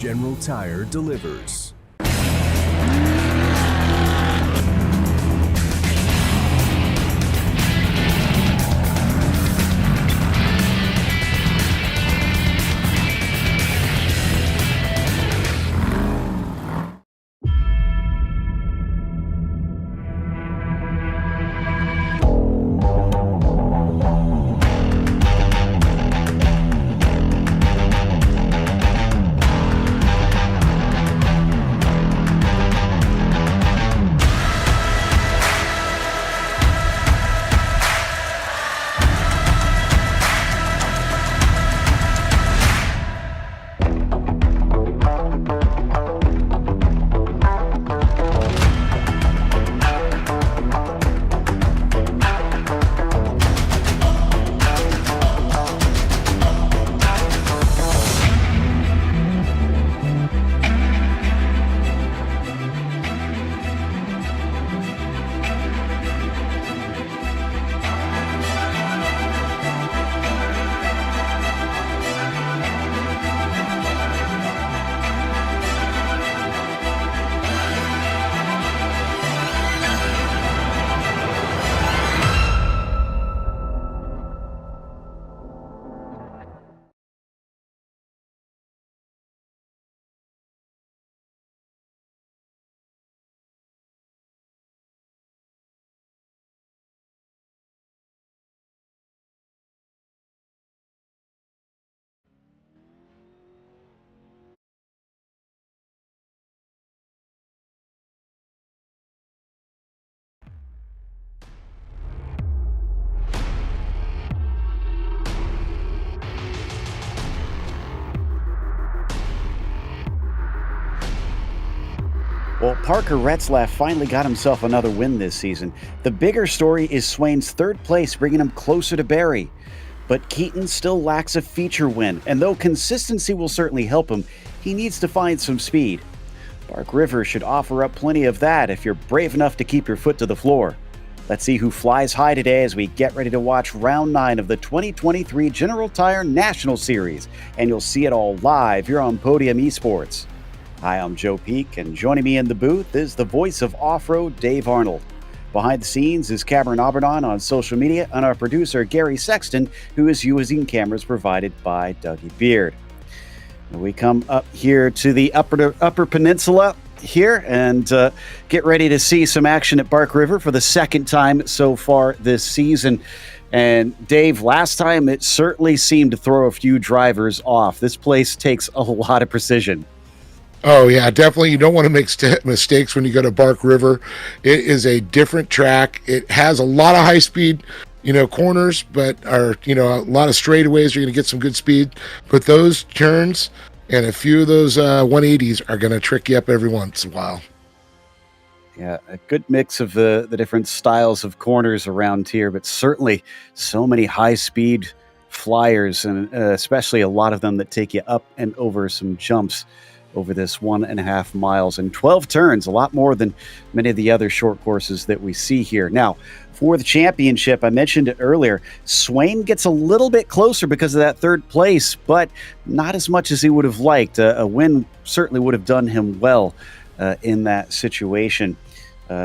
General Tire delivers. Well, Parker Retzlaff finally got himself another win this season. The bigger story is Swane's third place, bringing him closer to Barry. But Keaton still lacks a feature win, and though consistency will certainly help him, he needs to find some speed. Bark River should offer up plenty of that if you're brave enough to keep your foot to the floor. Let's see who flies high today as we get ready to watch Round 9 of the 2023 General Tire National Series, and you'll see it all live here on Podium Esports. Hi, I'm Joe Peak, and joining me in the booth is the voice of off-road, Dave Arnold. Behind the scenes is Cameron Abernon on social media, and our producer, Gary Sexton, who is using cameras provided by Dougie Beard. And we come up here to the Upper Peninsula here and get ready to see some action at Bark River for the second time so far this season. And Dave, last time it certainly seemed to throw a few drivers off. This place takes a lot of precision. Oh, yeah, definitely. You don't want to make mistakes when you go to Bark River. It is a different track. It has a lot of high-speed, corners, but a lot of straightaways. You're going to get some good speed. But those turns and a few of those 180s are going to trick you up every once in a while. Yeah, a good mix of the different styles of corners around here, but certainly so many high-speed flyers, and especially a lot of them that take you up and over some jumps over this 1.5 miles and 12 turns, a lot more than many of the other short courses that we see here. Now, for the championship, I mentioned it earlier, Swane gets a little bit closer because of that third place, but not as much as he would have liked. A win certainly would have done him well in that situation.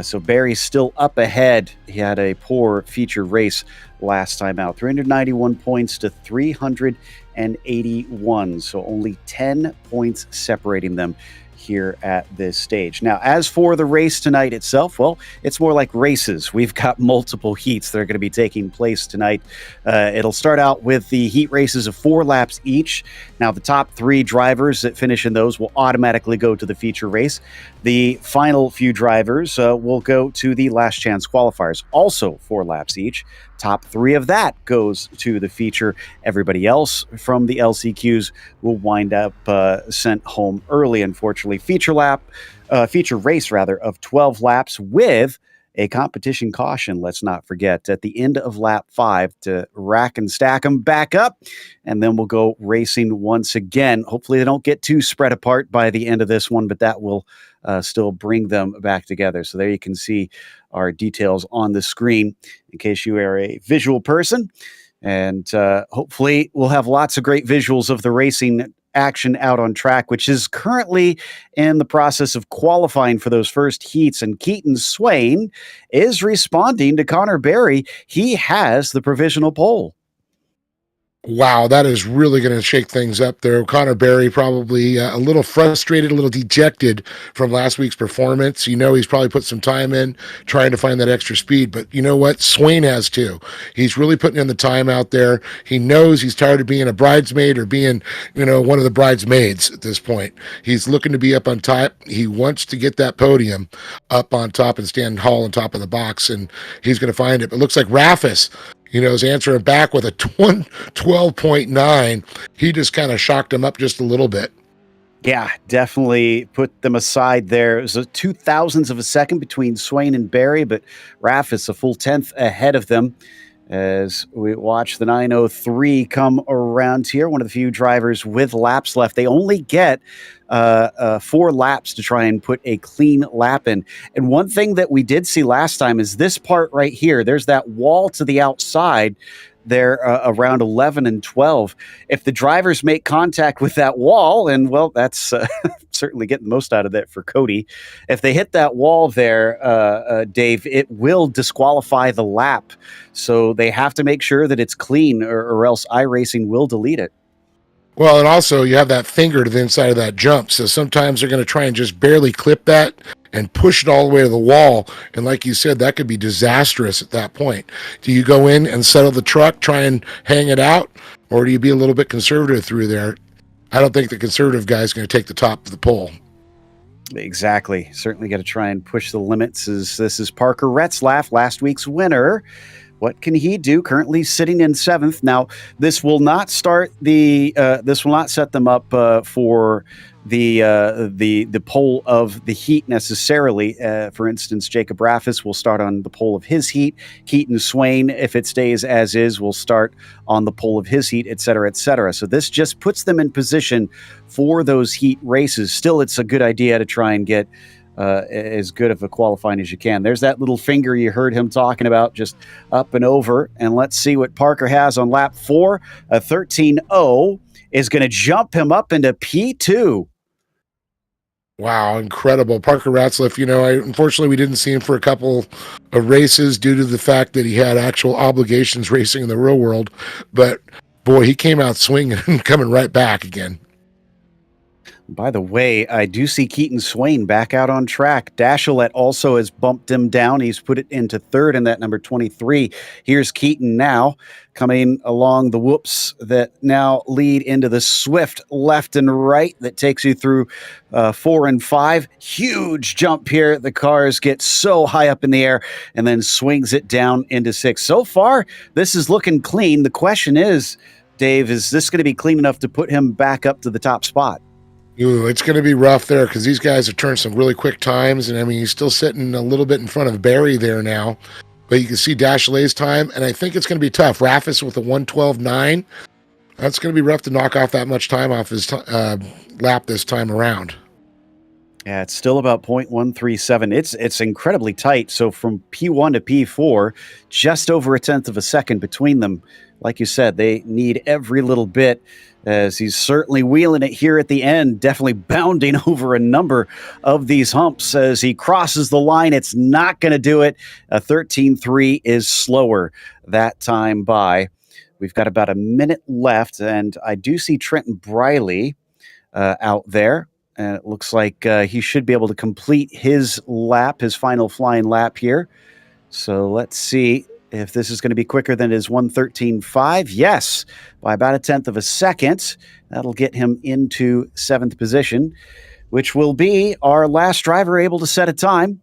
So Barry's still up ahead. He had a poor feature race last time out. 391 points to 381. So only 10 points separating them here at this stage. Now, as for the race tonight itself, well, it's more like races. We've got multiple heats that are going to be taking place tonight. It'll start out with the heat races of 4 laps each. Now, the top 3 drivers that finish in those will automatically go to the feature race. The final few drivers will go to the last chance qualifiers, also 4 laps each. Top 3 of that goes to the feature. Everybody else from the LCQs will wind up sent home early, unfortunately. Feature race of 12 laps with a competition caution, let's not forget, at the end of lap 5 to rack and stack them back up, and then we'll go racing once again. Hopefully they don't get too spread apart by the end of this one, but that will still bring them back together. So there you can see our details on the screen in case you are a visual person. And hopefully we'll have lots of great visuals of the racing action out on track, which is currently in the process of qualifying for those first heats. And Keaton Swane is responding to Connor Berry. He has the provisional pole. Wow, that is really going to shake things up there. Connor Berry probably a little frustrated, a little dejected from last week's performance. You know, he's probably put some time in trying to find that extra speed, but you know what? Swain has too. He's really putting in the time out there. He knows he's tired of being a bridesmaid or being, you know, one of the bridesmaids at this point. He's looking to be up on top. He wants to get that podium up on top and stand tall on top of the box, and he's going to find it. But it looks like Raffis, you know, is answering back with a 12.9. He just kind of shocked him up just a little bit. Yeah, definitely put them aside there. It was a 0.02 of a second between Swane and Berry, but Raffis a full 10th ahead of them as we watch the 903 come around here. One of the few drivers with laps left. They only get 4 laps to try and put a clean lap in. And one thing that we did see last time is this part right here. There's that wall to the outside there around 11 and 12. If the drivers make contact with that wall, and well, that's certainly getting the most out of that for Cody. If they hit that wall there, Dave, it will disqualify the lap. So they have to make sure that it's clean, or else iRacing will delete it. Well, and also you have that finger to the inside of that jump. So sometimes they're going to try and just barely clip that and push it all the way to the wall. And like you said, that could be disastrous at that point. Do you go in and settle the truck, try and hang it out, or do you be a little bit conservative through there? I don't think the conservative guy is going to take the top of the pole. Exactly. Certainly got to try and push the limits. This is Parker Retzlaff, last week's winner. What can he do? Currently sitting in 7th. Now, this will not start the. This will not set them up for the pole of the heat necessarily. For instance, Jacob Raffis will start on the pole of his heat. Keaton Swane, if it stays as is, will start on the pole of his heat, et cetera, et cetera. So this just puts them in position for those heat races. Still, it's a good idea to try and get as good of a qualifying as you can. There's that little finger you heard him talking about, just up and over. And let's see what Parker has on lap 4. A 13.0 is going to jump him up into P2. Wow, incredible. Parker Ratzlaff, you know, unfortunately we didn't see him for a couple of races due to the fact that he had actual obligations racing in the real world. But boy, he came out swinging and coming right back again. By the way, I do see Keaton Swane back out on track. Dashilet also has bumped him down. He's put it into 3rd in that number 23. Here's Keaton now coming along the whoops that now lead into the swift left and right that takes you through 4 and 5. Huge jump here. The cars get so high up in the air and then swings it down into 6. So far, this is looking clean. The question is, Dave, is this going to be clean enough to put him back up to the top spot? Ooh, it's going to be rough there because these guys have turned some really quick times. And I mean, he's still sitting a little bit in front of Barry there now. But you can see Dashley's time. And I think it's going to be tough. Raffis with a 112.9. That's going to be rough to knock off that much time off his lap this time around. Yeah, it's still about 0.137. It's incredibly tight. So from P1 to P4, just over a 10th of a second between them. Like you said, they need every little bit, as he's certainly wheeling it here at the end, definitely bounding over a number of these humps as he crosses the line. It's not going to do it. A 13.3 is slower that time by. We've got about a minute left, and I do see Trenton Briley out there. And it looks like he should be able to complete his lap, his final flying lap here. So let's see if this is going to be quicker than his 1:13.5. Yes, by about a 10th of a second. That'll get him into 7th position, which will be our last driver able to set a time.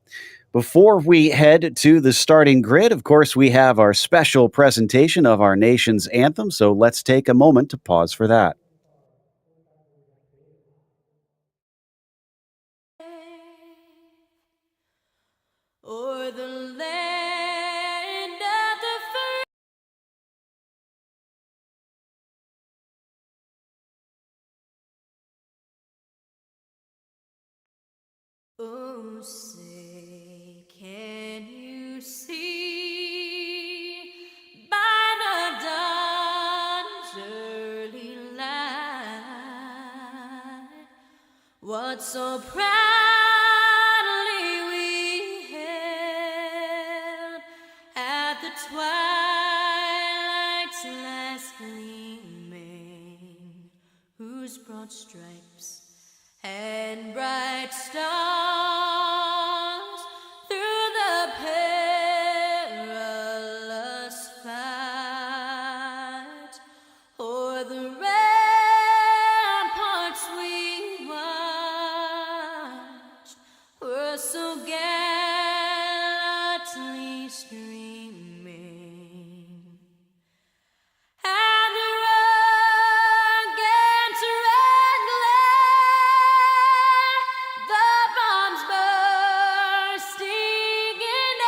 Before we head to the starting grid, of course, we have our special presentation of our nation's anthem. So let's take a moment to pause for that. Or the land of the free. Oh, say, can you see by the dawn's early light what so proudly we hailed at the twilight's last gleaming, whose broad stripes and bright stars through the perilous fight o'er the ramparts we watched were so gallantly streaming. And the rugged red glare, the bombs bursting in air,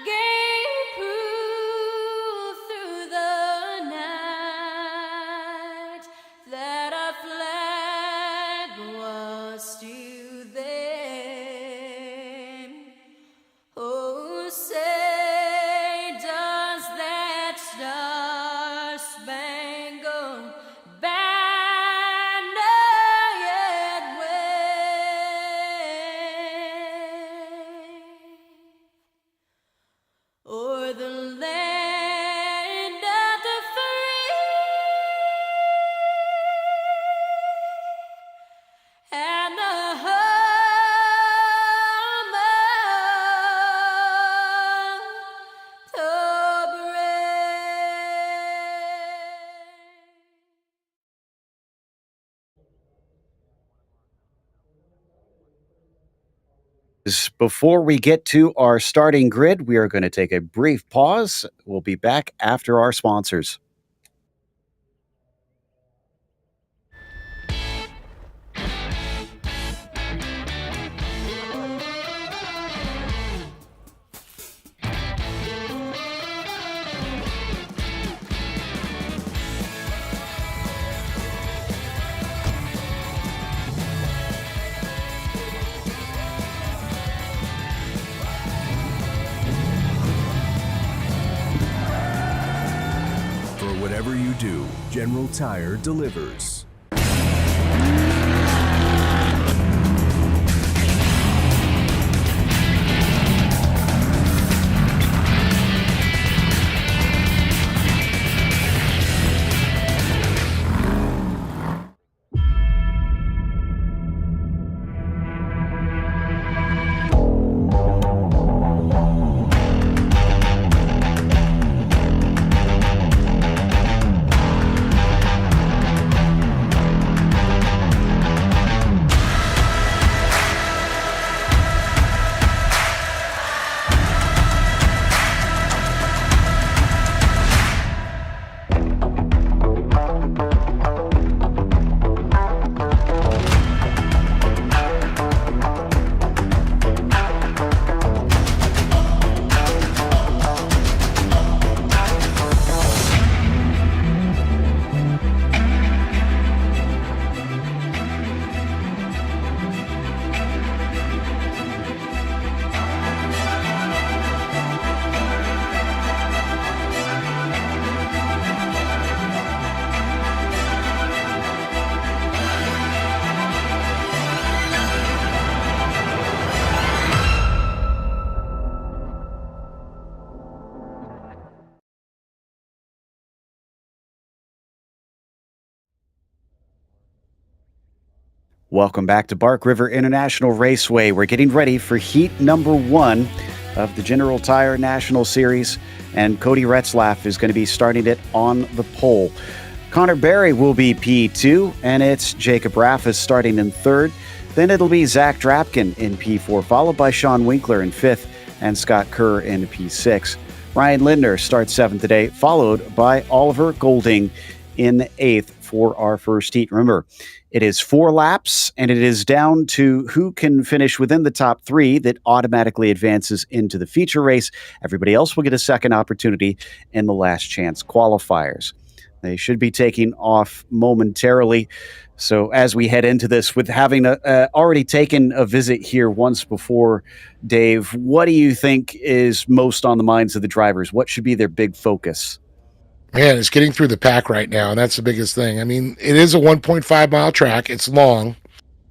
gave proof through the night that our flag was still there. Oh, say does that star-spangled banner yet wave o'er the land of the free and the home of the brave. Before we get to our starting grid, we are going to take a brief pause. We'll be back after our sponsors. For whatever you do, General Tire delivers. Welcome back to Bark River International Raceway. We're getting ready for heat number 1 of the General Tire National Series, and Cody Retzlaff is going to be starting it on the pole. Connor Berry will be P2, and it's Jacob Raffis starting in 3rd. Then it'll be Zach Drapkin in P4, followed by Sean Winkler in 5th, and Scott Kerr in P6. Ryan Lindner starts 7th today, followed by Oliver Golding in 8th for our first heat. Remember, it is 4 laps, and it is down to who can finish within the top 3 that automatically advances into the feature race. Everybody else will get a second opportunity in the last chance qualifiers. They should be taking off momentarily. So as we head into this, with having already taken a visit here once before, Dave, what do you think is most on the minds of the drivers? What should be their big focus? Man, it's getting through the pack right now, and that's the biggest thing. I mean, it is a 1.5-mile track. It's long,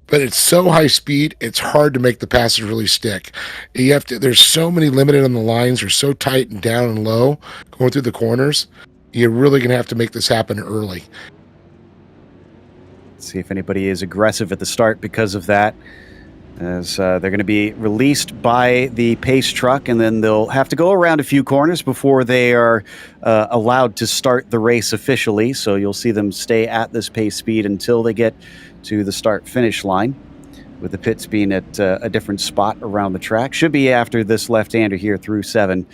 but it's so high speed, it's hard to make the passes really stick. You have to, there's so many limited on the lines, they're so tight and down and low going through the corners. You're really going to have to make this happen early. See if anybody is aggressive at the start because of that, as they're going to be released by the pace truck, and then they'll have to go around a few corners before they are allowed to start the race officially. So you'll see them stay at this pace speed until they get to the start-finish line, with the pits being at a different spot around the track. Should be after this left-hander here through 7,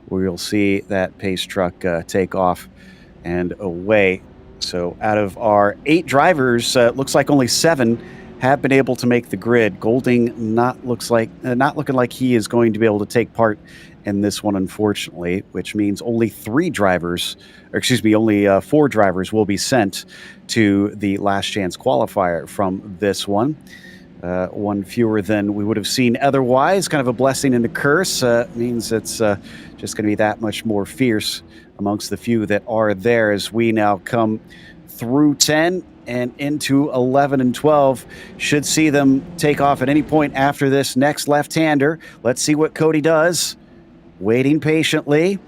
where you'll see that pace truck take off and away. So out of our 8 drivers, looks like only 7 have been able to make the grid. Golding not looking like he is going to be able to take part in this one, unfortunately, which means only 4 drivers will be sent to the last chance qualifier from this one. One fewer than we would have seen otherwise. Kind of a blessing and a curse. Means it's just going to be that much more fierce amongst the few that are there, as we now come through 10 and into 11 and 12. Should see them take off at any point after this next left-hander. Let's see what Cody does. Waiting patiently.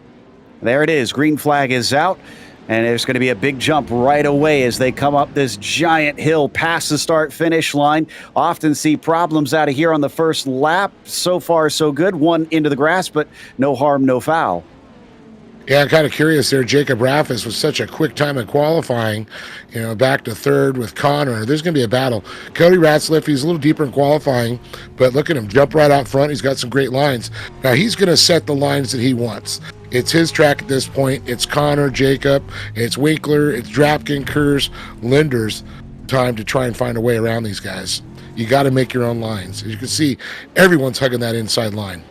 There it is. Green flag is out. And there's going to be a big jump right away as they come up this giant hill past the start-finish line. Often see problems out of here on the first lap. So far, so good. One into the grass, but no harm, no foul. Yeah, I'm kind of curious there. Jacob Raffis with such a quick time in qualifying, back to third with Connor. There's going to be a battle. Cody Ratzliff, he's a little deeper in qualifying, but look at him jump right out front. He's got some great lines. Now, he's going to set the lines that he wants. It's his track at this point. It's Connor, Jacob, it's Winkler, it's Drapkin, Kurz, Linder's time to try and find a way around these guys. You got to make your own lines. As you can see, everyone's hugging that inside line.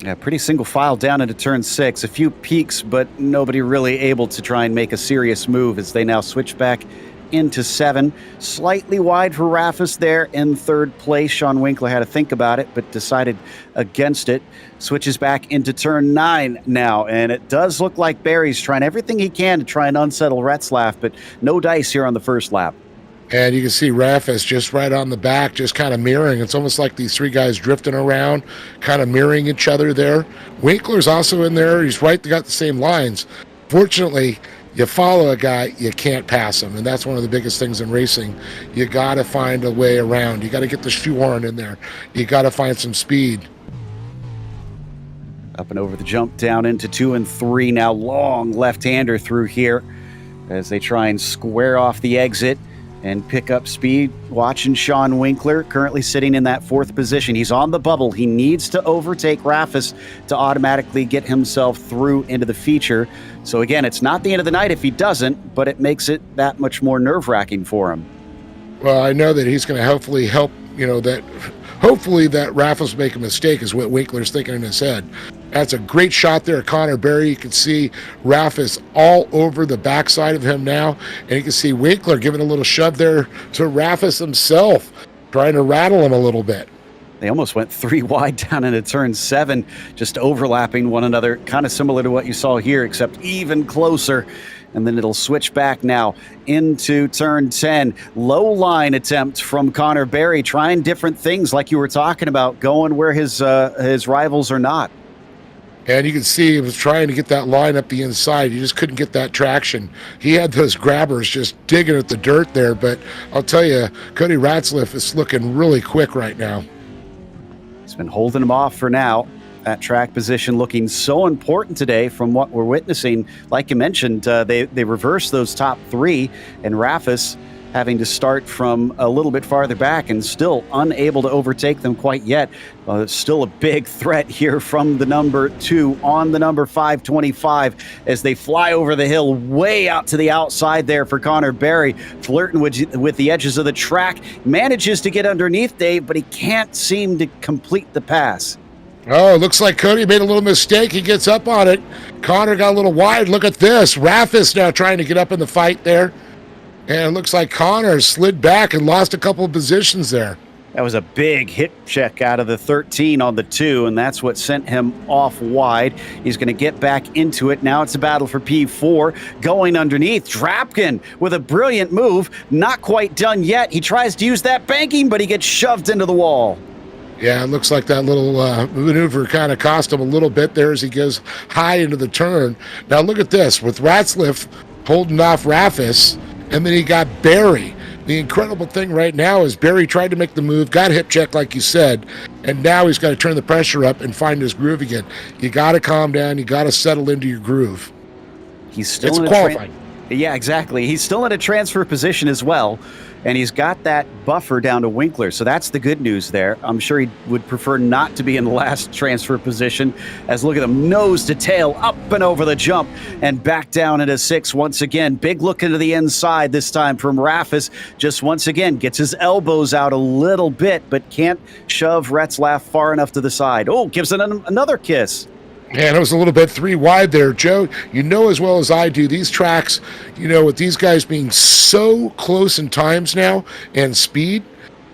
Yeah, pretty single file down into turn 6. A few peaks, but nobody really able to try and make a serious move as they now switch back into 7. Slightly wide for Raffis there in third place. Sean Winkler had to think about it, but decided against it. Switches back into turn 9 now, and it does look like Barry's trying everything he can to try and unsettle Retzlaff, but no dice here on the first lap. And you can see Raffis just right on the back, just kind of mirroring. It's almost like these 3 guys drifting around, kind of mirroring each other there. Winkler's also in there. He's got the same lines. Fortunately, you follow a guy, you can't pass him. And that's one of the biggest things in racing. You got to find a way around. You got to get the shoehorn in there. You got to find some speed. Up and over the jump down into 2 and 3. Now long left-hander through here as they try and square off the exit and pick up speed. Watching Sean Winkler, currently sitting in that 4th position. He's on the bubble. He needs to overtake Raffis to automatically get himself through into the feature. So again, it's not the end of the night if he doesn't, but it makes it that much more nerve-wracking for him. Well, I know that he's going to hopefully help, hopefully that Raffis make a mistake is what Winkler's thinking in his head. That's a great shot there, Connor Berry. You can see Raffis all over the backside of him now, and you can see Winkler giving a little shove there to Raffis himself, trying to rattle him a little bit. They almost went 3 wide down into turn 7, just overlapping one another, kind of similar to what you saw here, except even closer. And then it'll switch back now into turn 10. Low line attempt from Connor Berry, trying different things like you were talking about, going where his rivals are not. And you can see he was trying to get that line up the inside. He just couldn't get that traction. He had those grabbers just digging at the dirt there. But I'll tell you, Cody Ratzliff is looking really quick right now. He's been holding him off for now. That track position looking so important today from what we're witnessing. Like you mentioned, they reversed those top 3, and Raffis having to start from a little bit farther back and still unable to overtake them quite yet. Still a big threat here from the number 2 on the number 525 as they fly over the hill way out to the outside there for Connor Berry, flirting with the edges of the track. Manages to get underneath Dave, but he can't seem to complete the pass. Oh, it looks like Cody made a little mistake. He gets up on it. Connor got a little wide. Look at this. Raffis now trying to get up in the fight there. And it looks like Connor slid back and lost a couple of positions there. That was a big hit check out of the 13 on the 2, and that's what sent him off wide. He's going to get back into it. Now it's a battle for P4. Going underneath, Drapkin with a brilliant move. Not quite done yet. He tries to use that banking, but he gets shoved into the wall. Yeah, it looks like that little maneuver kind of cost him a little bit there as he goes high into the turn. Now look at this, with Ratzliff holding off Raffis, and then he got Barry. The incredible thing right now is Barry tried to make the move, got hip checked like you said, and now he's got to turn the pressure up and find his groove again. You got to calm down. You got to settle into your groove. He's still it's in qualifying. Yeah, exactly. He's still in a transfer position as well, and he's got that buffer down to Winkler, so that's the good news there. I'm sure he would prefer not to be in the last transfer position, as look at him, nose to tail, up and over the jump, and back down into 6 once again. Big look into the inside this time from Raffis. Just once again, gets his elbows out a little bit, but can't shove Retzlaff far enough to the side. Oh, gives it another kiss. Man, it was a little bit 3 wide there, Joe. You know as well as I do, these tracks, with these guys being so close in times now and speed,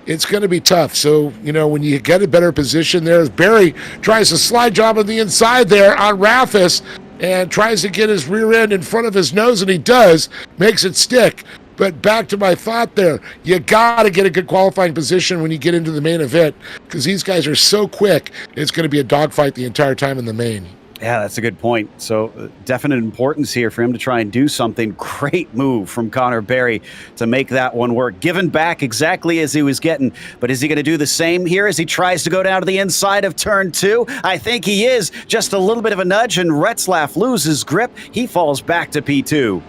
it's going to be tough. So, when you get a better position there, Barry tries a slide job on the inside there on Raffis and tries to get his rear end in front of his nose, and he does, makes it stick. But back to my thought there, you got to get a good qualifying position when you get into the main event, because these guys are so quick, it's going to be a dogfight the entire time in the main. Yeah, that's a good point. So definite importance here for him to try and do something. Great move from Connor Barry to make that one work. Given back exactly as he was getting. But is he going to do the same here as he tries to go down to the inside of turn 2? I think he is. Just a little bit of a nudge, and Retzlaff loses grip. He falls back to P2.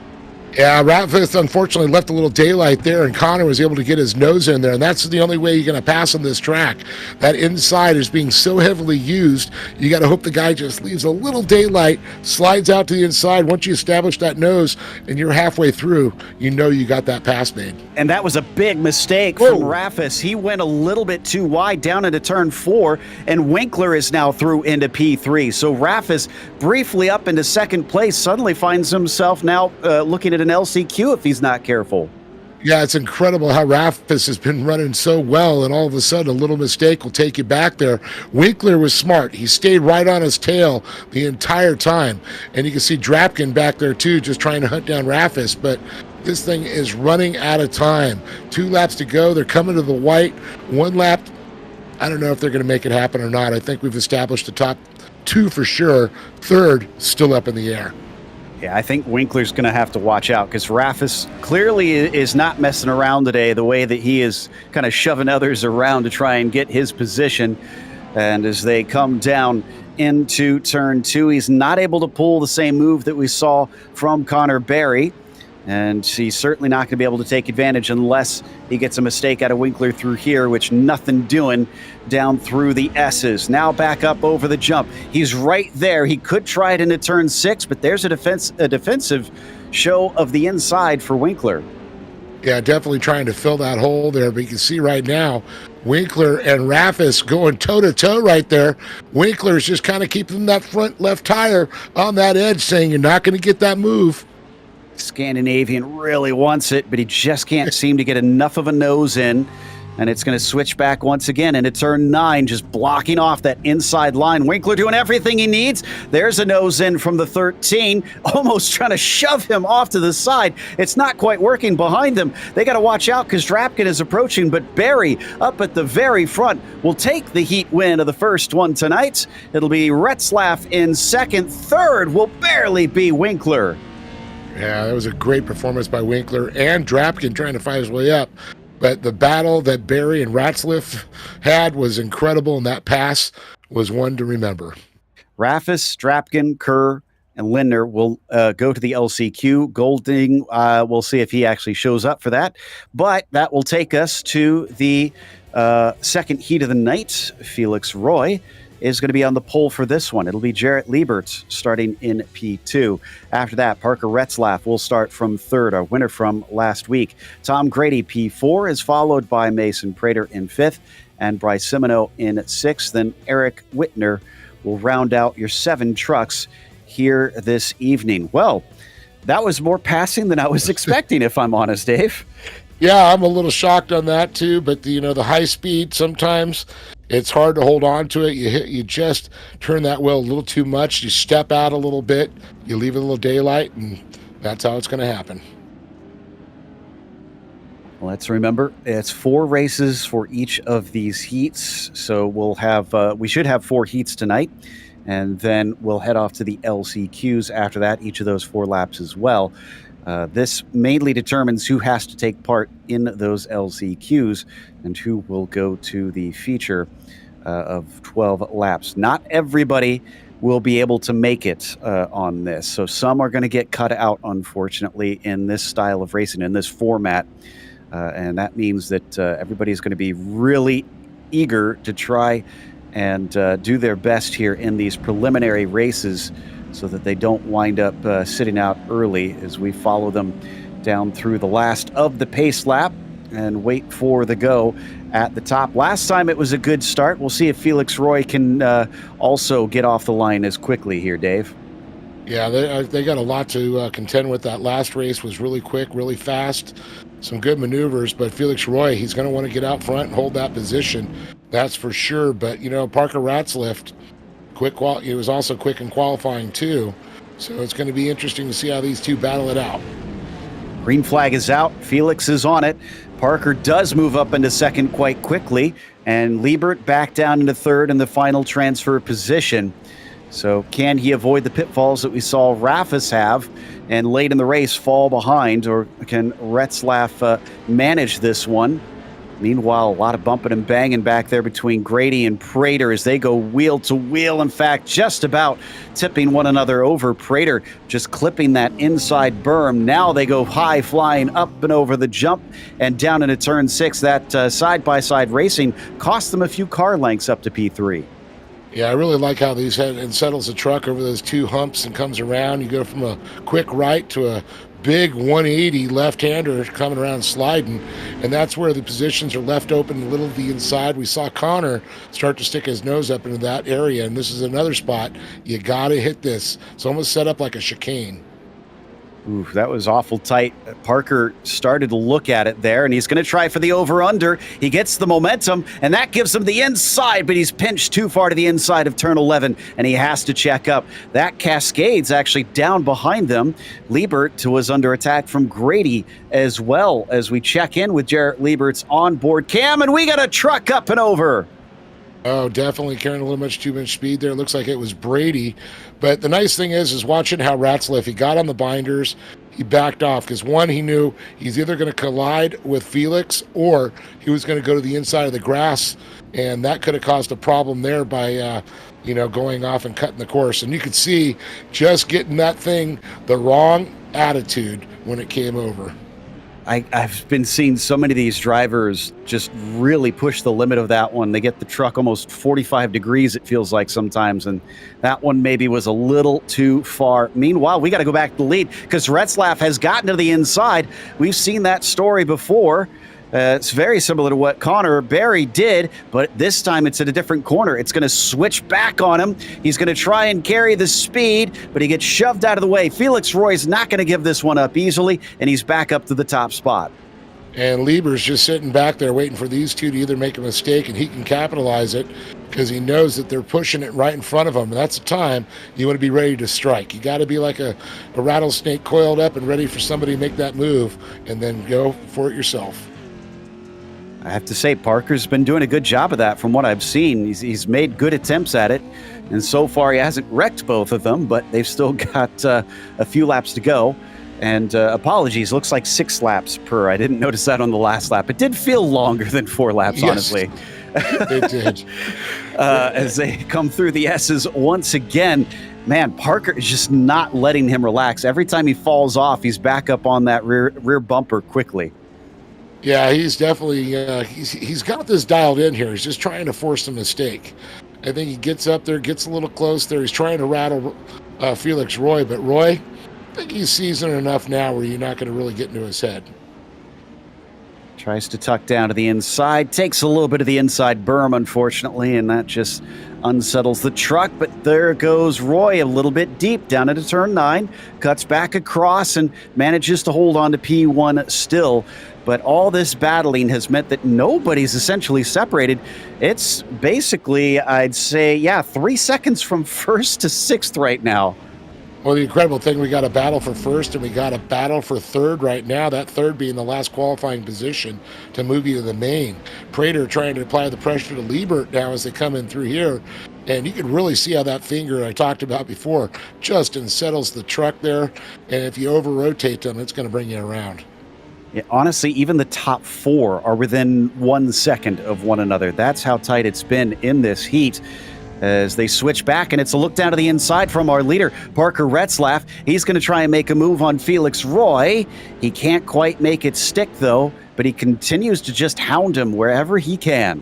Yeah, Raffis unfortunately left a little daylight there, and Connor was able to get his nose in there, and that's the only way you're going to pass on this track. That inside is being so heavily used, you got to hope the guy just leaves a little daylight, slides out to the inside. Once you establish that nose and you're halfway through, you got that pass made. And that was a big mistake from Raffis. He went a little bit too wide down into turn 4, and Winkler is now through into P3. So Raffis, briefly up into second place, suddenly finds himself now looking at an LCQ if he's not careful. Yeah, it's incredible how Raffis has been running so well, and all of a sudden a little mistake will take you back there. Winkler was smart. He stayed right on his tail the entire time, and you can see Drapkin back there too, just trying to hunt down Raffis, but this thing is running out of time. 2 laps to go. They're coming to the white. 1 lap. I don't know if they're going to make it happen or not. I think we've established the top 2 for sure. 3rd still up in the air. Yeah, I think Winkler's going to have to watch out, because Raffis clearly is not messing around today the way that he is kind of shoving others around to try and get his position. And as they come down into turn 2, he's not able to pull the same move that we saw from Connor Barry. And he's certainly not going to be able to take advantage unless he gets a mistake out of Winkler through here, which nothing doing down through the S's. Now back up over the jump. He's right there. He could try it into turn 6, but there's a defensive show of the inside for Winkler. Yeah, definitely trying to fill that hole there, but you can see right now, Winkler and Raffis going toe-to-toe right there. Winkler's just kind of keeping that front left tire on that edge, saying you're not going to get that move. Scandinavian really wants it, but he just can't seem to get enough of a nose in. And it's going to switch back once again into turn 9, just blocking off that inside line. Winkler doing everything he needs. There's a nose in from the 13, almost trying to shove him off to the side. It's not quite working behind them. They got to watch out because Drapkin is approaching, but Barry up at the very front will take the heat win of the first one tonight. It'll be Retzlaff in second. Third will barely be Winkler. Yeah, that was a great performance by Winkler and Drapkin trying to fight his way up. But the battle that Barry and Ratzliff had was incredible, and that pass was one to remember. Raffis, Drapkin, Kerr, and Lindner will go to the LCQ. Golding, we'll see if he actually shows up for that. But that will take us to the second heat of the night. Felix Roy is going to be on the pole for this one. It'll be Jarrett Liebert starting in P2. After that, Parker Retzlaff will start from 3rd, our winner from last week. Tom Grady, P4, is followed by Mason Prater in 5th and Bryce Simoneau in 6th. Then Eric Whitner will round out your 7 trucks here this evening. Well, that was more passing than I was expecting, if I'm honest, Dave. Yeah, I'm a little shocked on that too. But the high speed, sometimes it's hard to hold on to it. You just turn that wheel a little too much. You step out a little bit. You leave a little daylight, and that's how it's going to happen. Let's remember, it's 4 races for each of these heats. So we should have 4 heats tonight, and then we'll head off to the LCQs after that, each of those 4 laps as well. This mainly determines who has to take part in those LCQs and who will go to the feature of 12 laps. Not everybody will be able to make it on this. So some are going to get cut out, unfortunately, in this style of racing, in this format. And that means that everybody's going to be really eager to try and do their best here in these preliminary races so that they don't wind up sitting out early as we follow them down through the last of the pace lap and wait for the go at the top. Last time it was a good start. We'll see if Felix Roy can also get off the line as quickly here, Dave. Yeah, they got a lot to contend with. That last race was really quick, really fast. Some good maneuvers, but Felix Roy, he's going to want to get out front and hold that position. That's for sure. But, Parker Ratzliff, he was also quick in qualifying too. So it's going to be interesting to see how these two battle it out. Green flag is out. Felix is on it. Parker does move up into second quite quickly, and Liebert back down into third in the final transfer position. So can he avoid the pitfalls that we saw Rafis have and late in the race fall behind, or can Retzlaff manage this one? Meanwhile, a lot of bumping and banging back there between Grady and Prater as they go wheel to wheel. In fact, just about tipping one another over. Prater just clipping that inside berm. Now they go high flying up and over the jump and down into turn 6. That side-by-side racing cost them a few car lengths up to P3. Yeah, I really like how these head and settles the truck over those 2 humps and comes around. You go from a quick right to a big 180 left-hander coming around sliding, and that's where the positions are left open a little to the inside. We saw Connor start to stick his nose up into that area, and this is another spot. You got to hit this. It's almost set up like a chicane. Ooh, that was awful tight. Parker started to look at it there, and he's going to try for the over-under. He gets the momentum, and that gives him the inside, but he's pinched too far to the inside of turn 11, and he has to check up. That cascades actually down behind them. Liebert was under attack from Grady as well as we check in with Jarrett Liebert's onboard cam, and we got a truck up and over. Oh, definitely carrying a little too much speed there. It looks like it was Brady. But the nice thing is watching how Ratzliff, he got on the binders, he backed off because, one, he knew he's either going to collide with Felix or he was going to go to the inside of the grass, and that could have caused a problem there by, going off and cutting the course. And you could see just getting that thing the wrong attitude when it came over. I've been seeing so many of these drivers just really push the limit of that one. They get the truck almost 45 degrees, it feels like sometimes, and that one maybe was a little too far. Meanwhile, we got to go back to the lead because Retzlaff has gotten to the inside. We've seen that story before. It's very similar to what Connor Barry did, but this time it's at a different corner. It's going to switch back on him. He's going to try and carry the speed, but he gets shoved out of the way. Felix Roy's not going to give this one up easily, and he's back up to the top spot. And Lieber's just sitting back there waiting for these two to either make a mistake and he can capitalize it because he knows that they're pushing it right in front of him. And that's the time you want to be ready to strike. You got to be like a rattlesnake coiled up and ready for somebody to make that move and then go for it yourself. I have to say, Parker's been doing a good job of that from what I've seen. He's made good attempts at it, and so far he hasn't wrecked both of them, but they've still got a few laps to go. And apologies, looks like 6 laps per. I didn't notice that on the last lap. It did feel longer than 4 laps, yes, honestly. It did. As they come through the S's once again, man, Parker is just not letting him relax. Every time he falls off, he's back up on that rear bumper quickly. Yeah, he's definitely he's got this dialed in here. He's just trying to force a mistake. I think he gets up there, gets a little close there. He's trying to rattle Felix Roy, but Roy, I think he's seasoned enough now where you're not going to really get into his head. Tries to tuck down to the inside, takes a little bit of the inside berm, unfortunately, and that just unsettles the truck. But there goes Roy a little bit deep down into turn 9, cuts back across and manages to hold on to P1 still. but all this battling has meant that nobody's essentially separated. It's basically, I'd say, 3 seconds from first to sixth right now. Well, the incredible thing, we got a battle for first and we got a battle for third right now, that third being the last qualifying position to move you to the main. Prater trying to apply the pressure to Liebert now as they come in through here. And you can really see how that finger I talked about before just unsettles the truck there. And if you over-rotate them, it's going to bring you around. Yeah, honestly, even the top four are within 1 second of one another. That's how tight it's been in this heat. As they switch back, and it's a look down to the inside from our leader, Parker Retzlaff. He's going to try and make a move on Felix Roy. He can't quite make it stick, though, but he continues to just hound him wherever he can.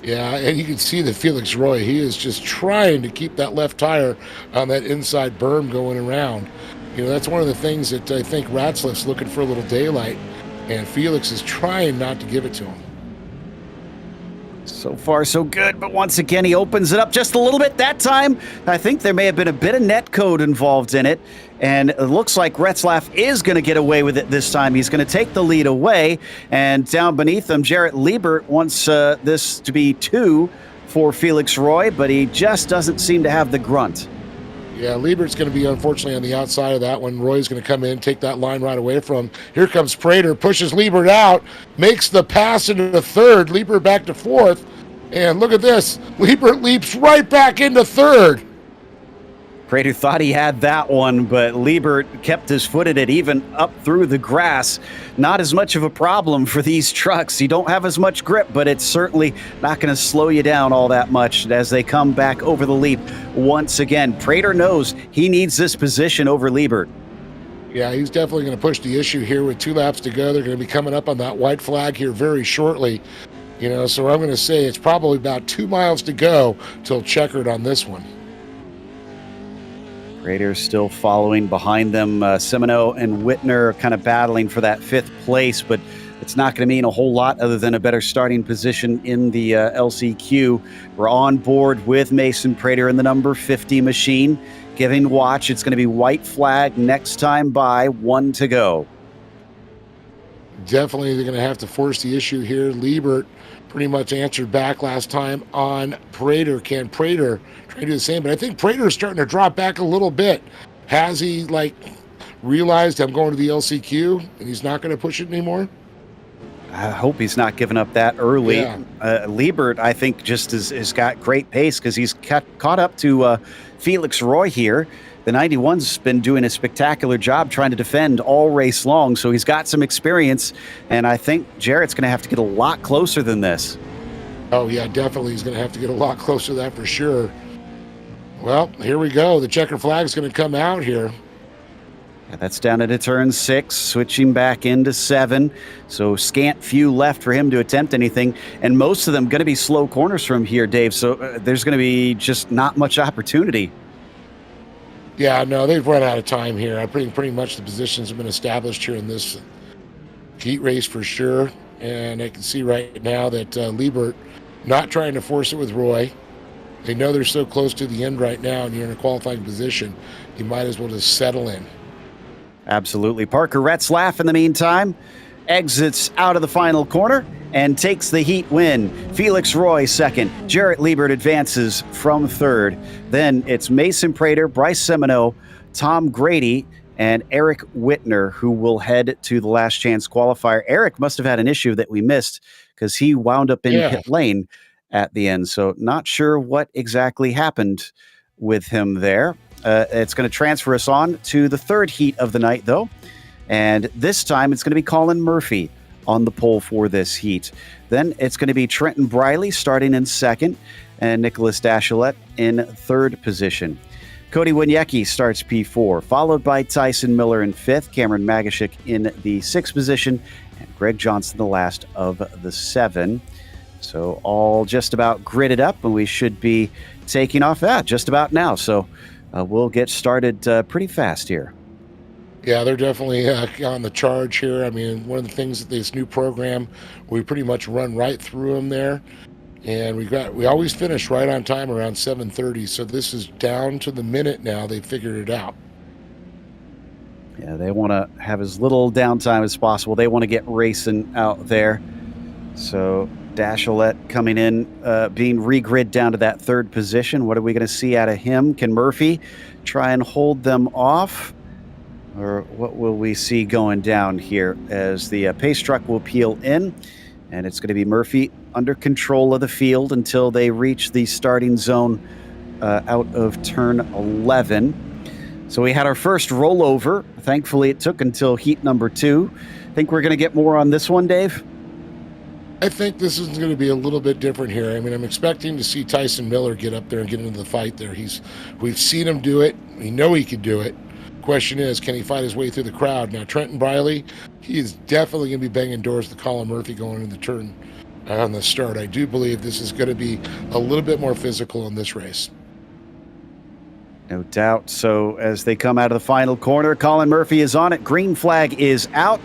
Yeah, and you can see that Felix Roy, he is just trying to keep that left tire on that inside berm going around. You know, that's one of the things that I think Ratzlaff's looking for a little daylight, and Felix is trying not to give it to him. So far, so good, but once again, he opens it up just a little bit. That time, I think there may have been a bit of net code involved in it, and it looks like Retzlaff is going to get away with it this time. He's going to take the lead away, and down beneath him, Jarrett Liebert wants this to be 2 for Felix Roy, but he just doesn't seem to have the grunt. Yeah, Liebert's going to be, unfortunately, on the outside of that one. Roy's going to come in, take that line right away from him. Here comes Prater, pushes Liebert out, makes the pass into the third. Liebert back to fourth. And look at this. Liebert leaps right back into third. Prater thought he had that one, but Liebert kept his foot in it, even up through the grass. Not as much of a problem for these trucks. You don't have as much grip, but it's certainly not going to slow you down all that much as they come back over the leap once again. Prater knows he needs this position over Liebert. Yeah, he's definitely going to push the issue here with 2 laps to go. They're going to be coming up on that white flag here very shortly. You know, so I'm going to say it's probably about 2 miles to go till checkered on this one. Prater's still following behind them. Semino and Whitner kind of battling for that 5th place, but it's not going to mean a whole lot other than a better starting position in the LCQ. We're on board with Mason Prater in the number 50 machine. Giving watch, it's going to be white flag next time by, 1 to go. Definitely they're going to have to force the issue here. Liebert pretty much answered back last time on Prater. Can Prater try to do the same? But I think Prater is starting to drop back a little bit. Has he, realized I'm going to the LCQ and he's not going to push it anymore? I hope he's not giving up that early. Yeah. Liebert, I think, just has got great pace because he's caught up to Felix Roy here. The 91's been doing a spectacular job trying to defend all race long, so he's got some experience, and I think Jarrett's going to have to get a lot closer than this. Oh, yeah, definitely. He's going to have to get a lot closer to that for sure. Well, here we go. The checker flag's going to come out here. Yeah, that's down into turn 6, switching back into 7. So scant few left for him to attempt anything, and most of them going to be slow corners from here, Dave, so there's going to be just not much opportunity. Yeah, no, they've run out of time here. I think pretty much the positions have been established here in this heat race for sure. And I can see right now that Liebert not trying to force it with Roy. They know they're so close to the end right now and you're in a qualifying position. You might as well just settle in. Absolutely. Parker Retzlaff, in the meantime, exits out of the final corner and takes the heat win. Felix Roy second. Jarrett Liebert advances from third. Then it's Mason Prater, Bryce Semino, Tom Grady, and Eric Whitner, who will head to the last chance qualifier. Eric must have had an issue that we missed because he wound up in pit lane at the end. So not sure what exactly happened with him there. It's going to transfer us on to the third heat of the night, though. And this time it's going to be Colin Murphy on the pole for this heat. Then it's going to be Trenton Briley starting in second and Nicholas Dachelet in third position. Cody Winiecki starts P4, followed by Tyson Miller in fifth, Cameron Magashik in the sixth position, and Greg Johnson the last of the 7. So all just about gridded up, and we should be taking off just about now. So we'll get started pretty fast here. Yeah, they're definitely on the charge here. I mean, one of the things that this new program, we pretty much run right through them there. And we always finish right on time around 7:30. So this is down to the minute now. They figured it out. Yeah, they want to have as little downtime as possible. They want to get racing out there. So Dashilet coming in, being regrid down to that third position. What are we going to see out of him? Can Murphy try and hold them off? Or what will we see going down here as the pace truck will peel in? And it's going to be Murphy under control of the field until they reach the starting zone out of turn 11. So we had our first rollover. Thankfully, it took until heat number 2. Think we're going to get more on this one, Dave? I think this is going to be a little bit different here. I mean, I'm expecting to see Tyson Miller get up there and get into the fight there. We've seen him do it. We know he can do it. Question is, can he fight his way through the crowd? Now, Trenton Briley, he is definitely going to be banging doors to Colin Murphy going into the turn on the start. I do believe this is going to be a little bit more physical in this race. No doubt. So as they come out of the final corner, Colin Murphy is on it. Green flag is out.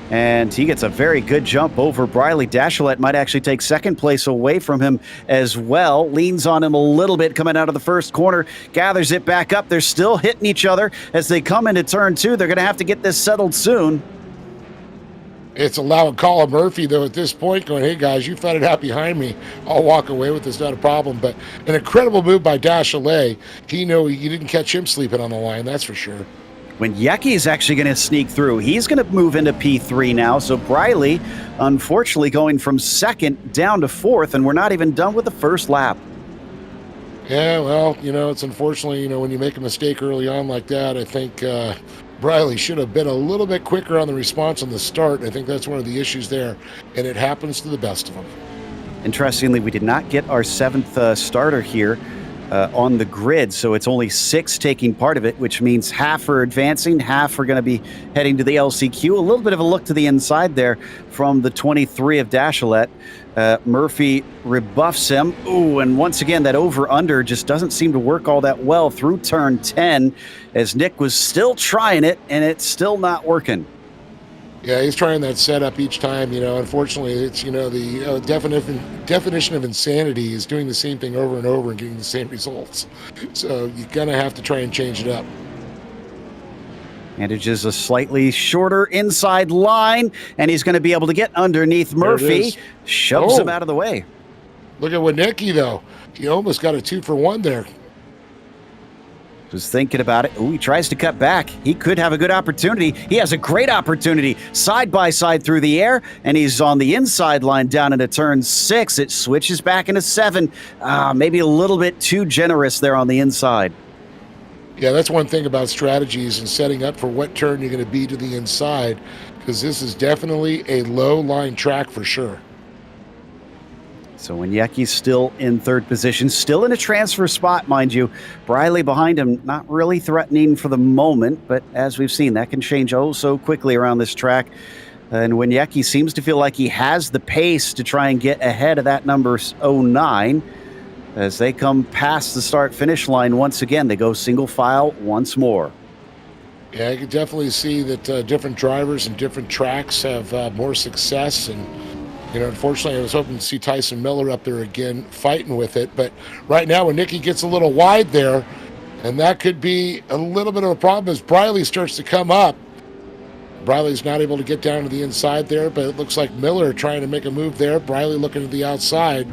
And he gets a very good jump over Briley. Dashilet might actually take second place away from him as well. Leans on him a little bit coming out of the first corner. Gathers it back up. They're still hitting each other as they come into turn 2. They're going to have to get this settled soon. It's allowing Colin Murphy, though, at this point, going, hey, guys, you fight it out behind me. I'll walk away with this, not a problem. But an incredible move by Dashilet. He didn't catch him sleeping on the line, that's for sure. When Yeki is actually going to sneak through, he's going to move into P3 now. So Briley, unfortunately, going from second down to fourth, and we're not even done with the first lap. Yeah, well, it's unfortunately, when you make a mistake early on like that, I think Briley should have been a little bit quicker on the response on the start. I think that's one of the issues there, and it happens to the best of them. Interestingly, we did not get our seventh starter here on the grid, so it's only 6 taking part of it, which means half are advancing, half are going to be heading to the LCQ. A little bit of a look to the inside there from the 23 of Dashilet. Murphy rebuffs him. Ooh, and once again, that over-under just doesn't seem to work all that well through turn 10, as Nick was still trying it, and it's still not working. Yeah, he's trying that setup each time. Unfortunately, it's, the definition of insanity is doing the same thing over and over and getting the same results. So you're going to have to try and change it up. Manages a slightly shorter inside line, and he's going to be able to get underneath Murphy. Shoves him out of the way. Look at Winicki, though. He almost got a 2-for-1 there. Was thinking about it. Ooh, he tries to cut back. He could have a good opportunity. He has a great opportunity. Side by side through the air, and he's on the inside line down into turn 6. It switches back into 7. Maybe a little bit too generous there on the inside. Yeah, that's one thing about strategies and setting up for what turn you're going to be to the inside, because this is definitely a low line track for sure. So Winyeki's still in third position, still in a transfer spot, mind you. Briley behind him, not really threatening for the moment, but as we've seen, that can change oh so quickly around this track. And Winyeki seems to feel like he has the pace to try and get ahead of that number 09. As they come past the start-finish line once again, they go single file once more. Yeah, you can definitely see that different drivers and different tracks have more success. And, unfortunately, I was hoping to see Tyson Miller up there again fighting with it. But right now, when Nicky gets a little wide there, and that could be a little bit of a problem as Briley starts to come up. Briley's not able to get down to the inside there, but it looks like Miller trying to make a move there. Briley looking to the outside.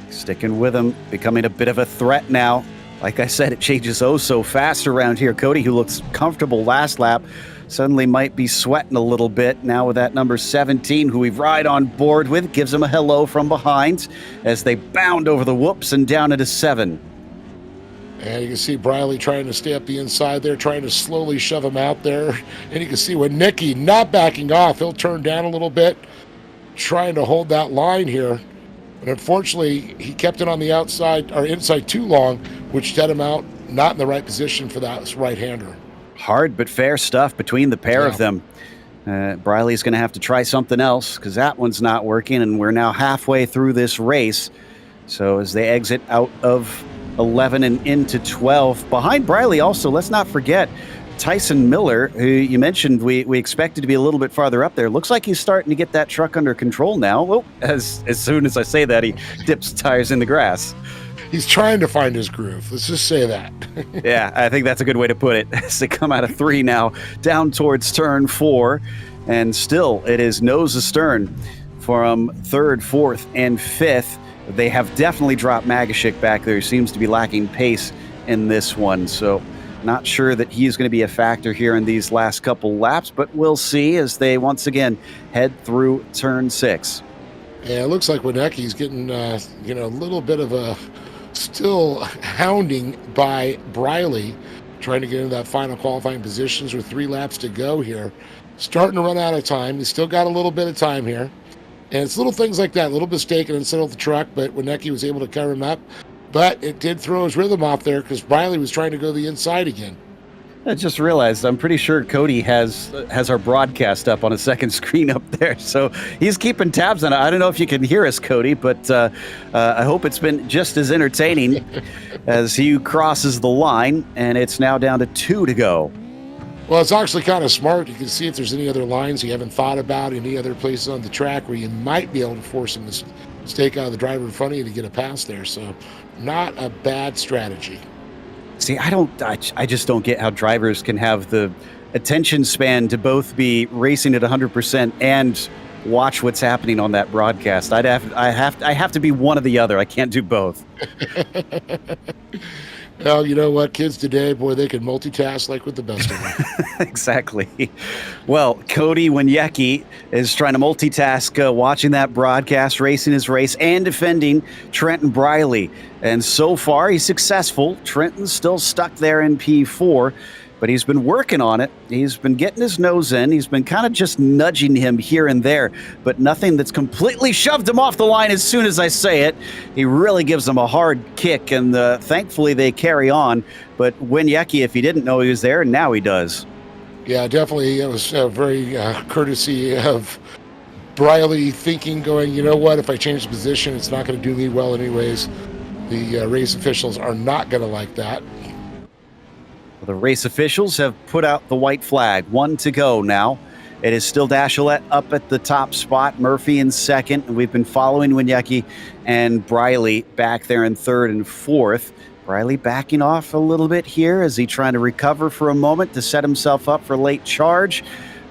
Sticking with him, becoming a bit of a threat now. Like I said, it changes oh so fast around here. Cody, who looks comfortable last lap, suddenly might be sweating a little bit now with that number 17, who we ride on board with, gives him a hello from behind as they bound over the whoops and down into 7. And you can see Briley trying to stay up the inside there, trying to slowly shove him out there. And you can see with Nicky not backing off, he'll turn down a little bit, trying to hold that line here. But unfortunately, he kept it on the outside or inside too long, which set him out not in the right position for that right-hander. Hard but fair stuff between the pair of them. Briley's going to have to try something else because that one's not working, and we're now halfway through this race. So as they exit out of 11 and into 12. Behind Briley also, let's not forget, Tyson Miller, who you mentioned we expected to be a little bit farther up there. Looks like he's starting to get that truck under control now. Well, as soon as I say that, he dips tires in the grass. he's trying to find his groove. Let's just say that. Yeah, I think that's a good way to put it. As they come out of 3 now, down towards turn 4, and still it is nose astern from 3rd, 4th, and 5th. They have definitely dropped Magashik back there. He seems to be lacking pace in this one, so not sure that he's going to be a factor here in these last couple laps, but we'll see as they once again head through turn 6. Yeah, it looks like Winecki's getting, a little bit of a still hounding by Briley, trying to get into that final qualifying positions with 3 laps to go here. Starting to run out of time. He's still got a little bit of time here. And it's little things like that, little mistake and settle the truck, but Winecki was able to cover him up. But it did throw his rhythm off there because Briley was trying to go the inside again. I just realized I'm pretty sure Cody has our broadcast up on a second screen up there, so he's keeping tabs on it. I don't know if you can hear us, Cody, but I hope it's been just as entertaining as he crosses the line, and it's now down to 2 to go. Well, it's actually kind of smart. You can see if there's any other lines you haven't thought about, any other places on the track where you might be able to force him to stake out of the driver in front of you to get a pass there. So not a bad strategy. See, I just don't get how drivers can have the attention span to both be racing at 100% and watch what's happening on that broadcast. I have to be one or the other. I can't do both. Well, you know what? Kids today, boy, they can multitask like with the best of them. Exactly. Well, Cody Winecki is trying to multitask, watching that broadcast, racing his race, and defending Trenton Briley. And so far, he's successful. Trenton's still stuck there in P4, but he's been working on it. He's been getting his nose in. He's been kind of just nudging him here and there, but nothing that's completely shoved him off the line as soon as I say it. He really gives him a hard kick, and thankfully they carry on. But Winecki, if he didn't know he was there, now he does. Yeah, definitely. It was very courtesy of Briley thinking, going, you know what, if I change the position, it's not going to do me well anyways. The race officials are not going to like that. The race officials have put out the white flag. 1 to go now. It is still Dashiellette up at the top spot, Murphy in second, and we've been following Winecki and Briley back there in 3rd and 4th. Briley backing off a little bit here. Is he trying to recover for a moment to set himself up for late charge?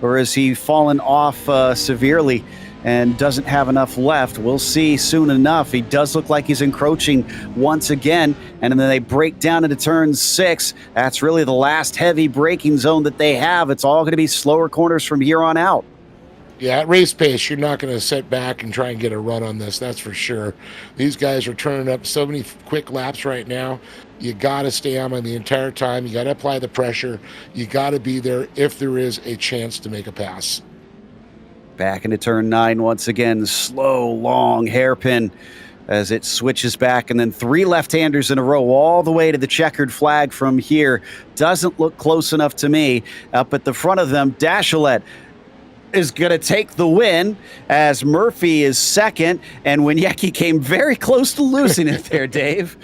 Or is he fallen off severely and doesn't have enough left? We'll see soon enough. He does look like he's encroaching once again, and then they break down into turn 6. That's really the last heavy braking zone that they have. It's all going to be slower corners from here on out. Yeah, at race pace, you're not going to sit back and try and get a run on this, that's for sure. These guys are turning up so many quick laps right now. You got to stay on the entire time. You got to apply the pressure. You got to be there if there is a chance to make a pass. Back into turn 9 once again. Slow, long hairpin as it switches back, and then 3 left-handers in a row all the way to the checkered flag from here. Doesn't look close enough to me. Up at the front of them, Dashiellette is going to take the win as Murphy is second, and Winecki came very close to losing it there, Dave.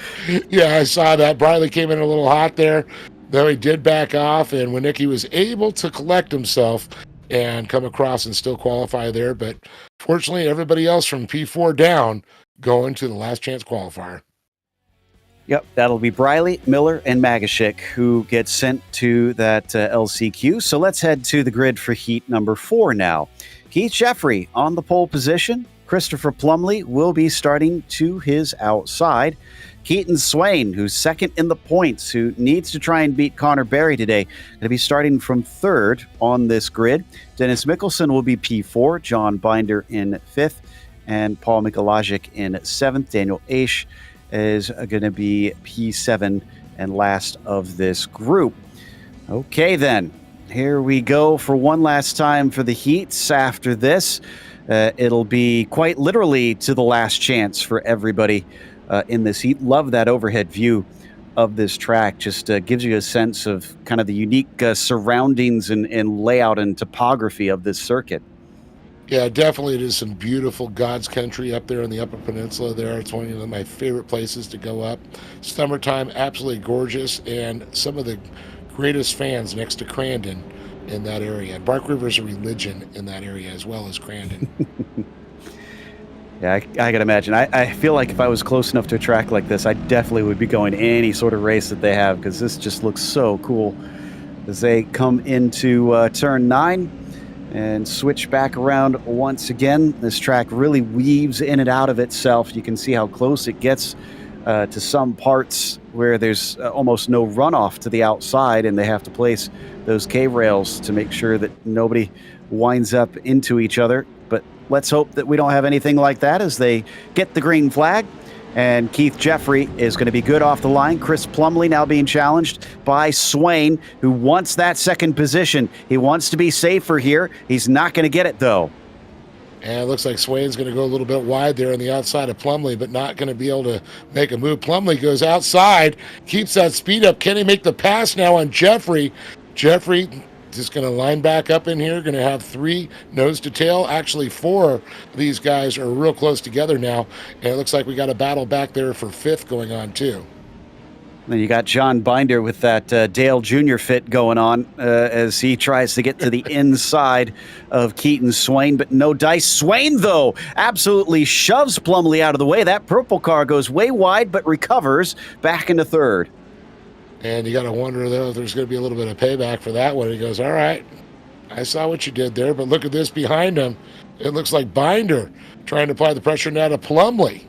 Yeah, I saw that. Briley came in a little hot there, though he did back off, and Winecki was able to collect himself and come across and still qualify there. But fortunately, everybody else from P4 down going to the last chance qualifier. Yep, that'll be Briley, Miller, and Magashik who get sent to that LCQ. So let's head to the grid for heat number 4 now. Keith Jeffrey on the pole position. Christopher Plumley will be starting to his outside. Keaton Swane, who's second in the points, who needs to try and beat Connor Berry today, going to be starting from 3rd on this grid. Dennis Mickelson will be P4, John Binder in 5th, and Paul Mikolajic in 7th. Daniel Aish is going to be P7 and last of this group. Okay, then. Here we go for one last time for the heats. After this, it'll be quite literally to the last chance for everybody in this heat. Love that overhead view of this track. Just gives you a sense of kind of the unique surroundings and layout and topography of this circuit. Yeah, definitely. It is some beautiful God's country up there on the Upper Peninsula there. It's one of my favorite places to go up. Summertime, absolutely gorgeous, and some of the greatest fans next to Crandon in that area. Bark River is a religion in that area as well as Crandon. Yeah, I can imagine. I feel like if I was close enough to a track like this, I definitely would be going any sort of race that they have, because this just looks so cool as they come into turn 9 and switch back around once again. This track really weaves in and out of itself. You can see how close it gets to some parts where there's almost no runoff to the outside, and they have to place those K-rails to make sure that nobody winds up into each other. But let's hope that we don't have anything like that as they get the green flag. And Keith Jeffrey is going to be good off the line. Chris Plumley now being challenged by Swane, who wants that second position. He wants to be safer here. He's not going to get it, though. And it looks like Swain's going to go a little bit wide there on the outside of Plumley, but not going to be able to make a move. Plumley goes outside, keeps that speed up. Can he make the pass now on Jeffrey? Jeffrey just going to line back up in here, going to have 3 nose to tail. Actually, 4 of these guys are real close together now, and it looks like we got a battle back there for 5th going on, too. Then you got John Binder with that Dale Jr. fit going on as he tries to get to the inside of Keaton Swane, but no dice. Swane, though, absolutely shoves Plumley out of the way. That purple car goes way wide, but recovers back into 3rd. And you got to wonder, though, if there's going to be a little bit of payback for that one. He goes, all right, I saw what you did there, but look at this behind him. It looks like Binder trying to apply the pressure now to Plumley.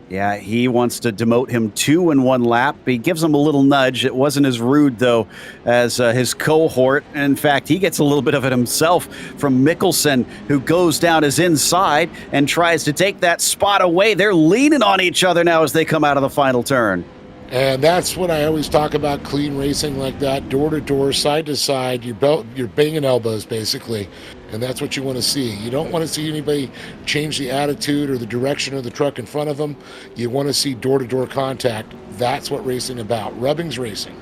Yeah, he wants to demote him 2 in 1 lap. He gives him a little nudge. It wasn't as rude, though, as his cohort. In fact, he gets a little bit of it himself from Mickelson, who goes down his inside and tries to take that spot away. They're leaning on each other now as they come out of the final turn. And that's what I always talk about, clean racing like that, door to door, side to side. You're banging elbows, basically. And that's what you want to see. You don't want to see anybody change the attitude or the direction of the truck in front of them. You want to see door to door contact. That's what racing about. Rubbing's racing,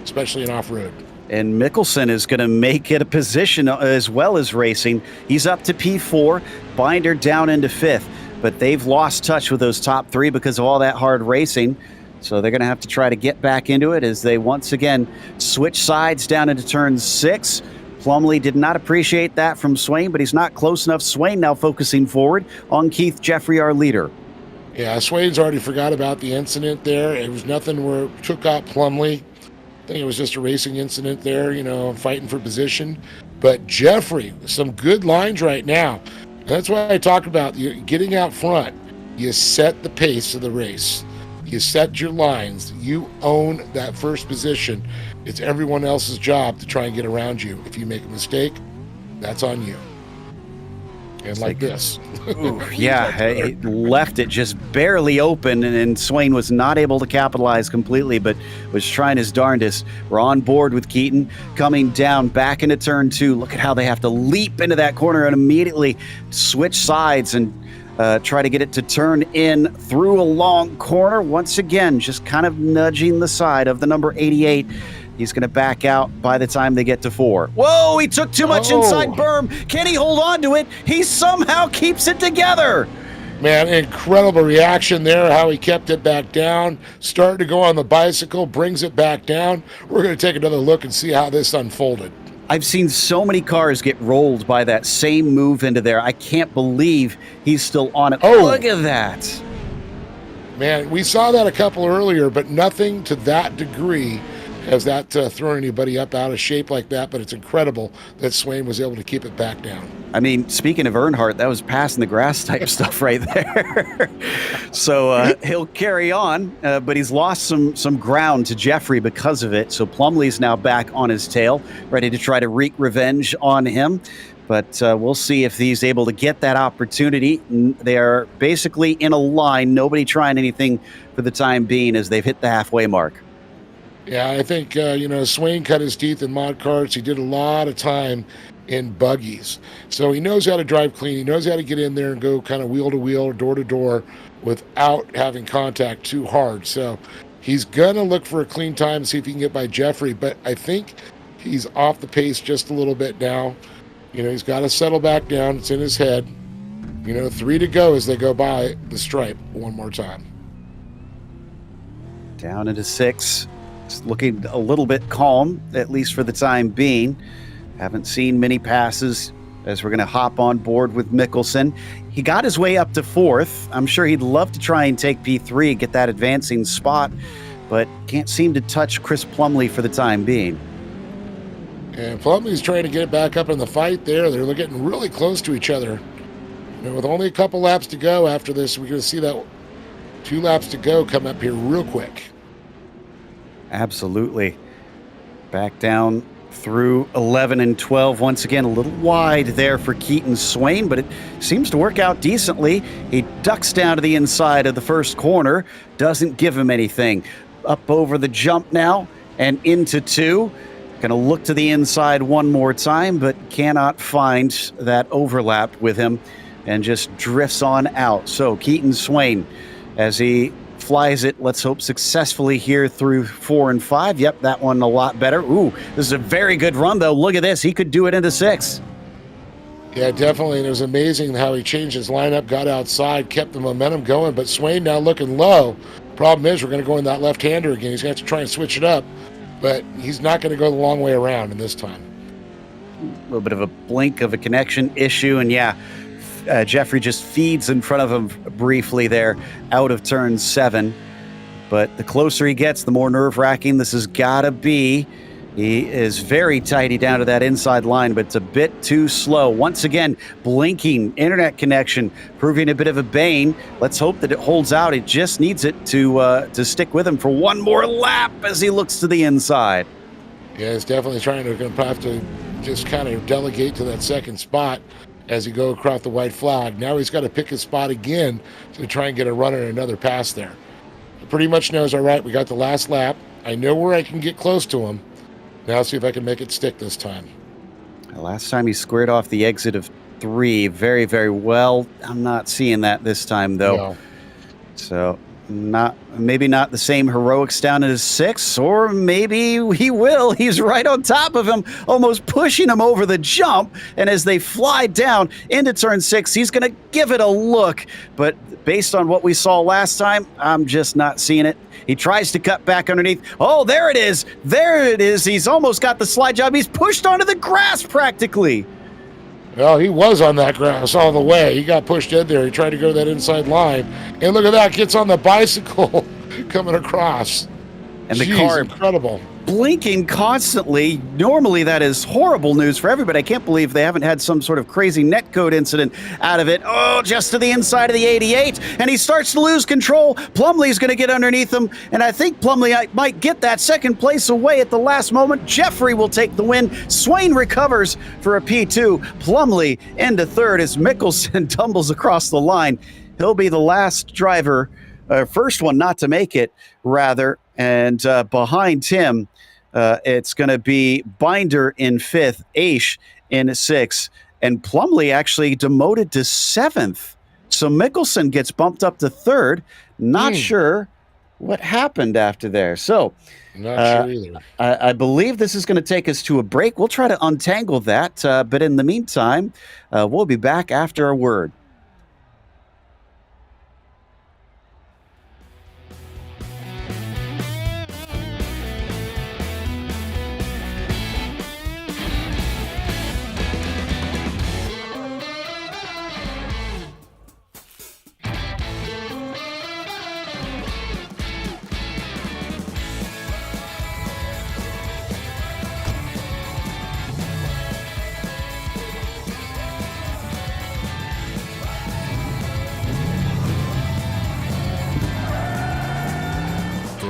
especially in off-road. And Mickelson is going to make it a position as well as racing. He's up to P4, Binder down into 5th. But they've lost touch with those top 3 because of all that hard racing. So they're going to have to try to get back into it as they once again switch sides down into turn 6. Plumley did not appreciate that from Swane, but he's not close enough. Swane now focusing forward on Keith Jeffrey, our leader. Yeah, Swane's already forgot about the incident there. It was nothing where it took out Plumley. I think it was just a racing incident there, fighting for position. But Jeffrey, some good lines right now. That's why I talk about getting out front. You set the pace of the race. You set your lines. You own that first position. It's everyone else's job to try and get around you. If you make a mistake, that's on you. And like this. Ooh, yeah, it left it just barely open, and Swane was not able to capitalize completely, but was trying his darndest. We're on board with Keaton coming down back into turn 2. Look at how they have to leap into that corner and immediately switch sides and try to get it to turn in through a long corner. Once again, just kind of nudging the side of the number 88. He's going to back out by the time they get to 4. Whoa, he took too much inside berm. Can he hold on to it? He somehow keeps it together. Man, incredible reaction there, how he kept it back down. Started to go on the bicycle, brings it back down. We're going to take another look and see how this unfolded. I've seen so many cars get rolled by that same move into there. I can't believe he's still on it. Oh. Look at that. Man, we saw that a couple earlier, but nothing to that degree has that thrown anybody up out of shape like that, but it's incredible that Swane was able to keep it back down. I mean, speaking of Earnhardt, that was passing the grass type stuff right there. So he'll carry on, but he's lost some ground to Jeffrey because of it. So Plumley's now back on his tail, ready to try to wreak revenge on him. But we'll see if he's able to get that opportunity. They are basically in a line, nobody trying anything for the time being as they've hit the halfway mark. Yeah, I think, Swane cut his teeth in mod carts. He did a lot of time in buggies. So he knows how to drive clean. He knows how to get in there and go kind of wheel to wheel, door to door without having contact too hard. So he's going to look for a clean time and see if he can get by Jeffrey. But I think he's off the pace just a little bit now. He's got to settle back down. It's in his head. 3 to go as they go by the stripe one more time. Down into 6. It's looking a little bit calm, at least for the time being. Haven't seen many passes as we're going to hop on board with Mickelson. He got his way up to 4th. I'm sure he'd love to try and take P3 and get that advancing spot, but can't seem to touch Chris Plumlee for the time being. And Plumlee's trying to get it back up in the fight there. They're getting really close to each other. And with only a couple laps to go after this, we're going to see that 2 laps to go come up here real quick. Absolutely. Back down through 11 and 12. Once again, a little wide there for Keaton Swane, but it seems to work out decently. He ducks down to the inside of the first corner, doesn't give him anything. Up over the jump now and into 2. Going to look to the inside one more time, but cannot find that overlap with him and just drifts on out. So Keaton Swane, as he flies it, let's hope successfully here through 4 and 5. Yep, that one a lot better. Ooh, this is a very good run, though. Look at this. He could do it into 6. Yeah, definitely. And it was amazing how he changed his lineup, got outside, kept the momentum going. But Swane now looking low. Problem is, we're going to go in that left-hander again. He's going to have to try and switch it up. But he's not going to go the long way around in this time. A little bit of a blink of a connection issue. And yeah, Jeffrey just feeds in front of him briefly there out of turn 7. But the closer he gets, the more nerve-wracking this has got to be. He is very tidy down to that inside line, but it's a bit too slow. Once again, blinking internet connection, proving a bit of a bane. Let's hope that it holds out. It just needs it to stick with him for one more lap as he looks to the inside. Yeah, he's definitely trying to have to just kind of delegate to that second spot as he go across the white flag. Now he's got to pick his spot again to try and get a run in another pass there. He pretty much knows, all right, we got the last lap. I know where I can get close to him. Now see if I can make it stick this time. Last time he squared off the exit of 3 very, very well. I'm not seeing that this time, though. No. So maybe not the same heroics down at his 6, or maybe he will. He's right on top of him, almost pushing him over the jump. And as they fly down into turn 6, he's going to give it a look. But based on what we saw last time, I'm just not seeing it. He tries to cut back underneath. Oh, there it is. There it is. He's almost got the slide job. He's pushed onto the grass practically. Well, he was on that grass all the way. He got pushed in there. He tried to go to that inside line. And look at that. Gets on the bicycle coming across. And the car, incredible. Blinking constantly. Normally that is horrible news for everybody. I can't believe they haven't had some sort of crazy netcode incident out of it. Oh, just to the inside of the 88. And he starts to lose control. Plumlee's going to get underneath him. And I think Plumlee might get that second place away at the last moment. Jeffrey will take the win. Swane recovers for a P2. Plumlee into 3rd as Mickelson tumbles across the line. He'll be the last driver, first one not to make it, rather. And behind him, it's going to be Binder in 5th, Aish in 6th, and Plumlee actually demoted to 7th. So Mickelson gets bumped up to 3rd. Not sure what happened after there. So not sure either. I believe this is going to take us to a break. We'll try to untangle that. But in the meantime, we'll be back after a word.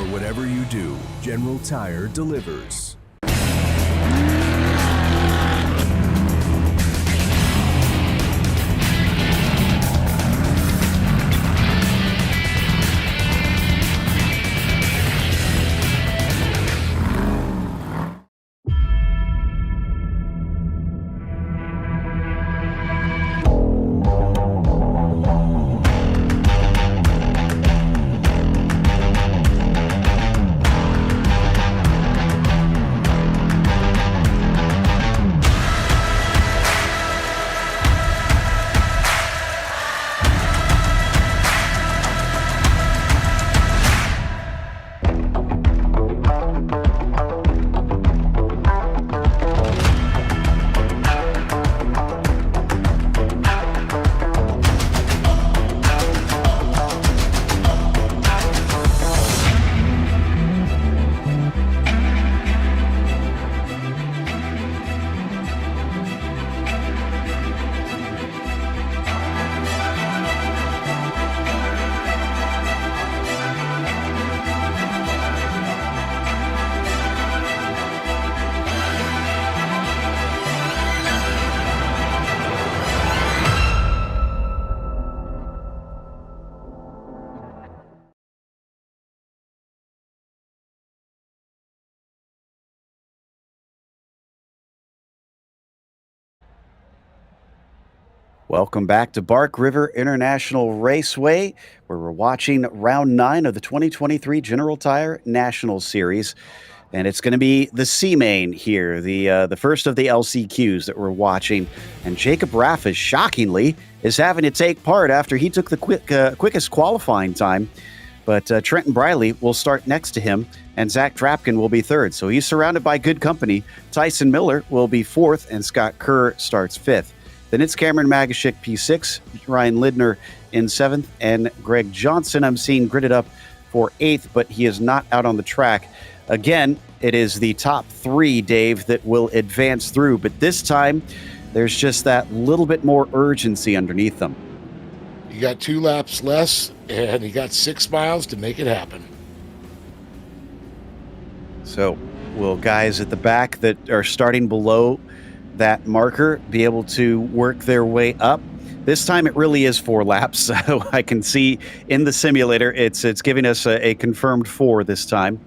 Whatever you do, General Tire delivers. Welcome back to Bark River International Raceway, where we're watching round 9 of the 2023 General Tire National Series. And it's going to be the C-Main here, the first of the LCQs that we're watching. And Jacob Raffis, shockingly, is having to take part after he took the quickest qualifying time. But Trenton Briley will start next to him, and Zach Drapkin will be third. So he's surrounded by good company. Tyson Miller will be fourth, and Scott Kerr starts fifth. Then it's Cameron Magashik, P6, Ryan Lidner in 7th, and Greg Johnson I'm seeing gridded up for 8th, but he is not out on the track. Again, it is the top 3, Dave, that will advance through, but this time there's just that little bit more urgency underneath them. You got 2 laps less, and you got 6 miles to make it happen. So will guys at the back that are starting below that marker be able to work their way up? This time it really is 4 laps. So I can see in the simulator it's giving us a confirmed 4 this time.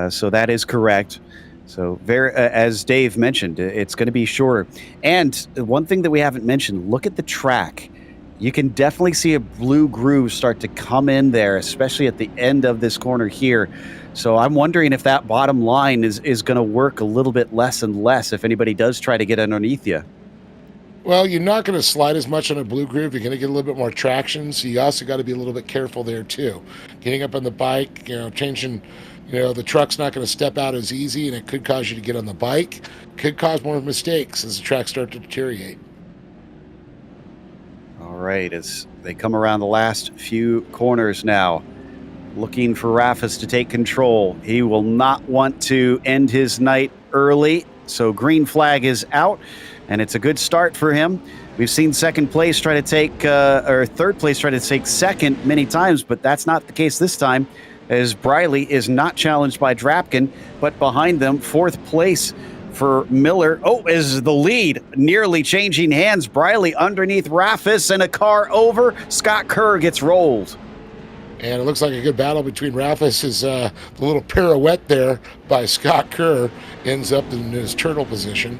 So that is correct. So as Dave mentioned, it's going to be shorter. And one thing that we haven't mentioned, look at the track. You can definitely see a blue groove start to come in there, especially at the end of this corner here. So I'm wondering if that bottom line is going to work a little bit less and less if anybody does try to get underneath you. Well, you're not going to slide as much on a blue groove. You're going to get a little bit more traction. So you also got to be a little bit careful there too. Getting up on the bike, changing, the truck's not going to step out as easy, and it could cause you to get on the bike. Could cause more mistakes as the tracks start to deteriorate. All right, as they come around the last few corners now, looking for Raffis to take control. He will not want to end his night early, so green flag is out, and it's a good start for him. We've seen second place try to take, or third place try to take second many times, but that's not the case this time, as Briley is not challenged by Drapkin, but behind them, fourth place for Miller. Is the lead nearly changing hands. Briley underneath Raffis and a car over. Scott Kerr gets rolled. And it looks like a good battle between Raffis. The little pirouette there by Scott Kerr ends up in his turtle position.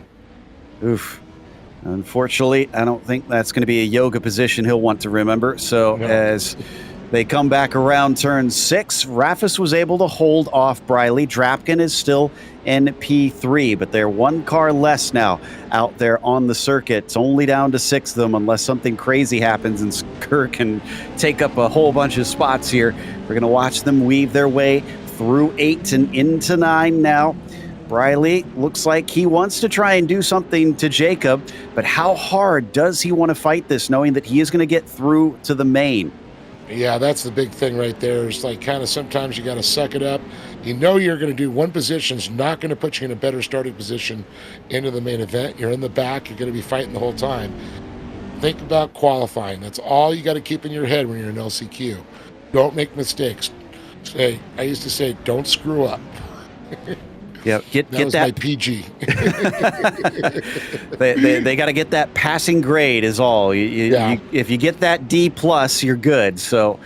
Oof. Unfortunately, I don't think that's going to be a yoga position he'll want to remember. So No. As they come back around turn 6, Raffis was able to hold off Briley. Drapkin is still in P3, but they're 1 car less now out there on the circuit. It's only down to 6 of them unless something crazy happens and Kerr can take up a whole bunch of spots here. We're going to watch them weave their way through 8 and into 9 now. Briley looks like he wants to try and do something to Jacob, but how hard does he want to fight this, knowing that he is going to get through to the main? Yeah, that's the big thing right there. It's like kind of sometimes you got to suck it up. You're going to do one position's not going to put you in a better starting position into the main event. You're in the back. You're going to be fighting the whole time. Think about qualifying. That's all you got to keep in your head when you're in LCQ. Don't make mistakes. I used to say, don't screw up. Yeah, get was that my PG. they got to get that passing grade is all. If you get that D+, you're good. So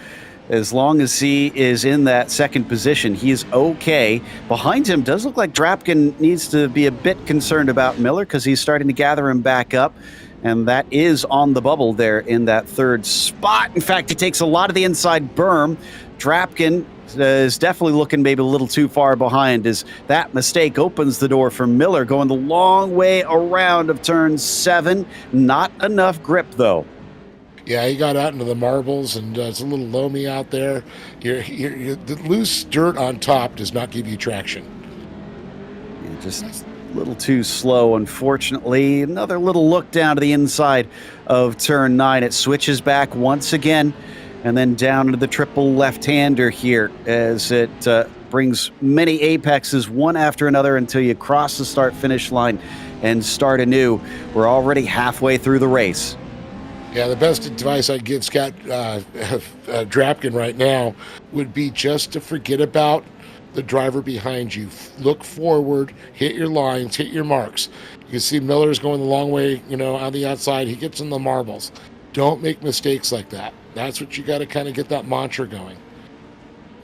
as long as he is in that second position, he is okay. Behind him does look like Drapkin needs to be a bit concerned about Miller because he's starting to gather him back up. And that is on the bubble there in that third spot. In fact, he takes a lot of the inside berm. Drapkin is definitely looking maybe a little too far behind as that mistake opens the door for Miller going the long way around of turn 7. Not enough grip, though. Yeah, he got out into the marbles, and it's a little loamy out there. The loose dirt on top does not give you traction. Yeah, just a little too slow, unfortunately. Another little look down to the inside of turn 9. It switches back once again, and then down into the triple left-hander here as it brings many apexes one after another until you cross the start-finish line and start anew. We're already halfway through the race. Yeah, the best advice I'd give Scott Drapkin right now would be just to forget about the driver behind you. Look forward, hit your lines, hit your marks. You can see Miller's going the long way, on the outside. He gets in the marbles. Don't make mistakes like that. That's what you got to kind of get that mantra going.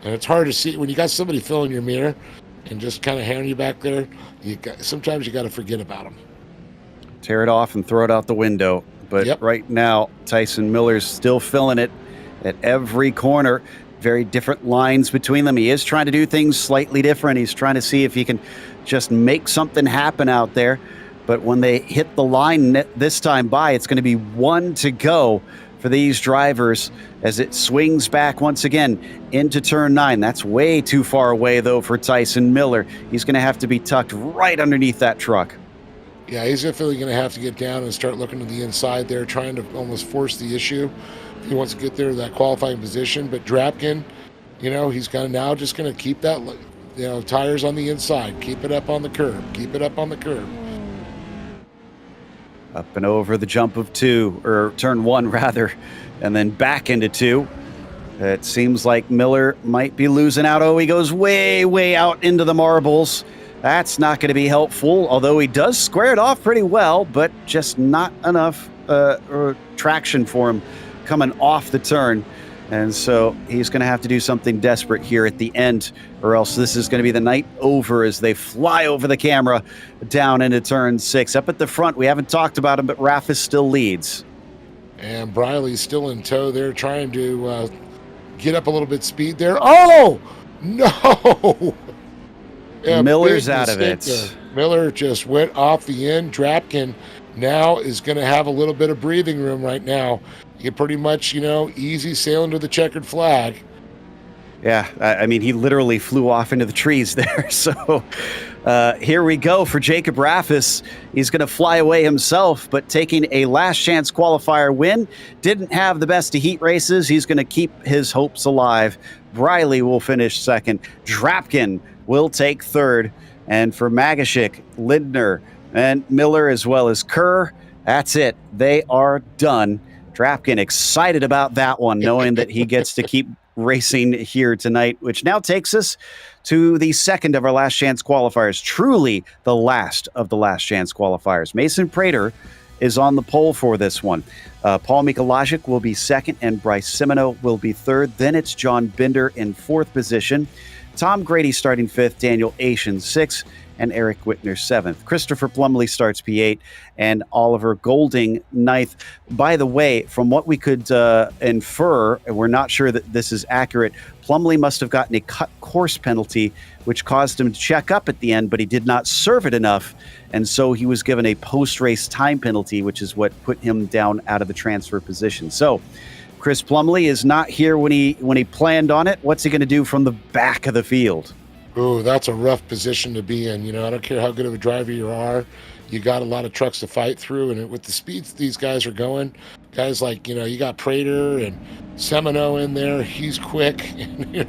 And it's hard to see when you got somebody filling your mirror and just kind of handing you back there. Sometimes you got to forget about them. Tear it off and throw it out the window. But Yep. right now, Tyson Miller's still filling it at every corner. Very different lines between them. He is trying to do things slightly different. He's trying to see if he can just make something happen out there. But when they hit the line this time by, it's going to be 1 to go for these drivers as it swings back once again into turn 9. That's way too far away, though, for Tyson Miller. He's going to have to be tucked right underneath that truck. Yeah, he's definitely going to have to get down and start looking to the inside there, trying to almost force the issue. He wants to get there to that qualifying position, but Drapkin, he's going to now just going to keep that, tires on the inside, keep it up on the curb, keep it up on the curb. Up and over the jump of 2, or turn 1 rather, and then back into 2. It seems like Miller might be losing out. Oh, he goes way, way out into the marbles. That's not going to be helpful, although he does square it off pretty well, but just not enough traction for him coming off the turn. And so he's going to have to do something desperate here at the end, or else this is going to be the night over as they fly over the camera down into turn 6. Up at the front, we haven't talked about him, but Raffis still leads. And Briley's still in tow there, trying to get up a little bit speed there. Oh, no! Yeah, Miller's big out of it. there. Miller just went off the end. Drapkin now is going to have a little bit of breathing room right now. You pretty much, easy sailing to the checkered flag. Yeah, I mean, he literally flew off into the trees there. So here we go for Jacob Raffis. He's going to fly away himself, but taking a last chance qualifier win. Didn't have the best of heat races. He's going to keep his hopes alive. Briley will finish second. Drapkin will take third. And for Magashik, Lindner, and Miller, as well as Kerr, that's it. They are done. Drapkin excited about that one, knowing that he gets to keep racing here tonight, which now takes us to the second of our last chance qualifiers. Truly the last of the last chance qualifiers. Mason Prater is on the pole for this one. Paul Mikulajic will be second, and Bryce Simoneau will be third. Then it's John Binder in fourth position. Tom Grady starting fifth, Daniel Asian sixth, and Eric Whitner seventh. Christopher Plumley starts P8, and Oliver Golding ninth. By the way, from what we could infer, and we're not sure that this is accurate, Plumley must have gotten a cut course penalty, which caused him to check up at the end, but he did not serve it enough, and so he was given a post-race time penalty, which is what put him down out of the transfer position. So Chris Plumley is not here when he planned on it. What's he going to do from the back of the field? Ooh, that's a rough position to be in. I don't care how good of a driver you are. You got a lot of trucks to fight through, and with the speeds these guys are going, guys like, you got Prater and Semino in there. He's quick,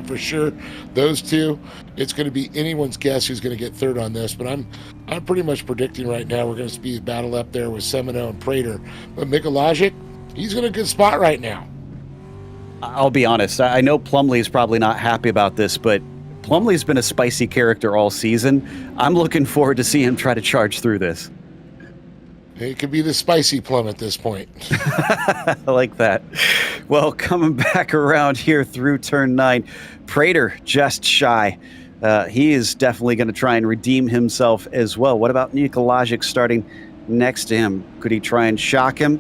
for sure. Those two, it's going to be anyone's guess who's going to get third on this. But I'm pretty much predicting right now we're going to see a battle up there with Semino and Prater. But Mikulajic, he's in a good spot right now. I'll be honest. I know Plumley's probably not happy about this, but Plumley's been a spicy character all season. I'm looking forward to see him try to charge through this. It could be the spicy Plum at this point. I like that. Well, coming back around here through turn 9, Prater just shy. He is definitely going to try and redeem himself as well. What about Nikolajic starting next to him? Could he try and shock him?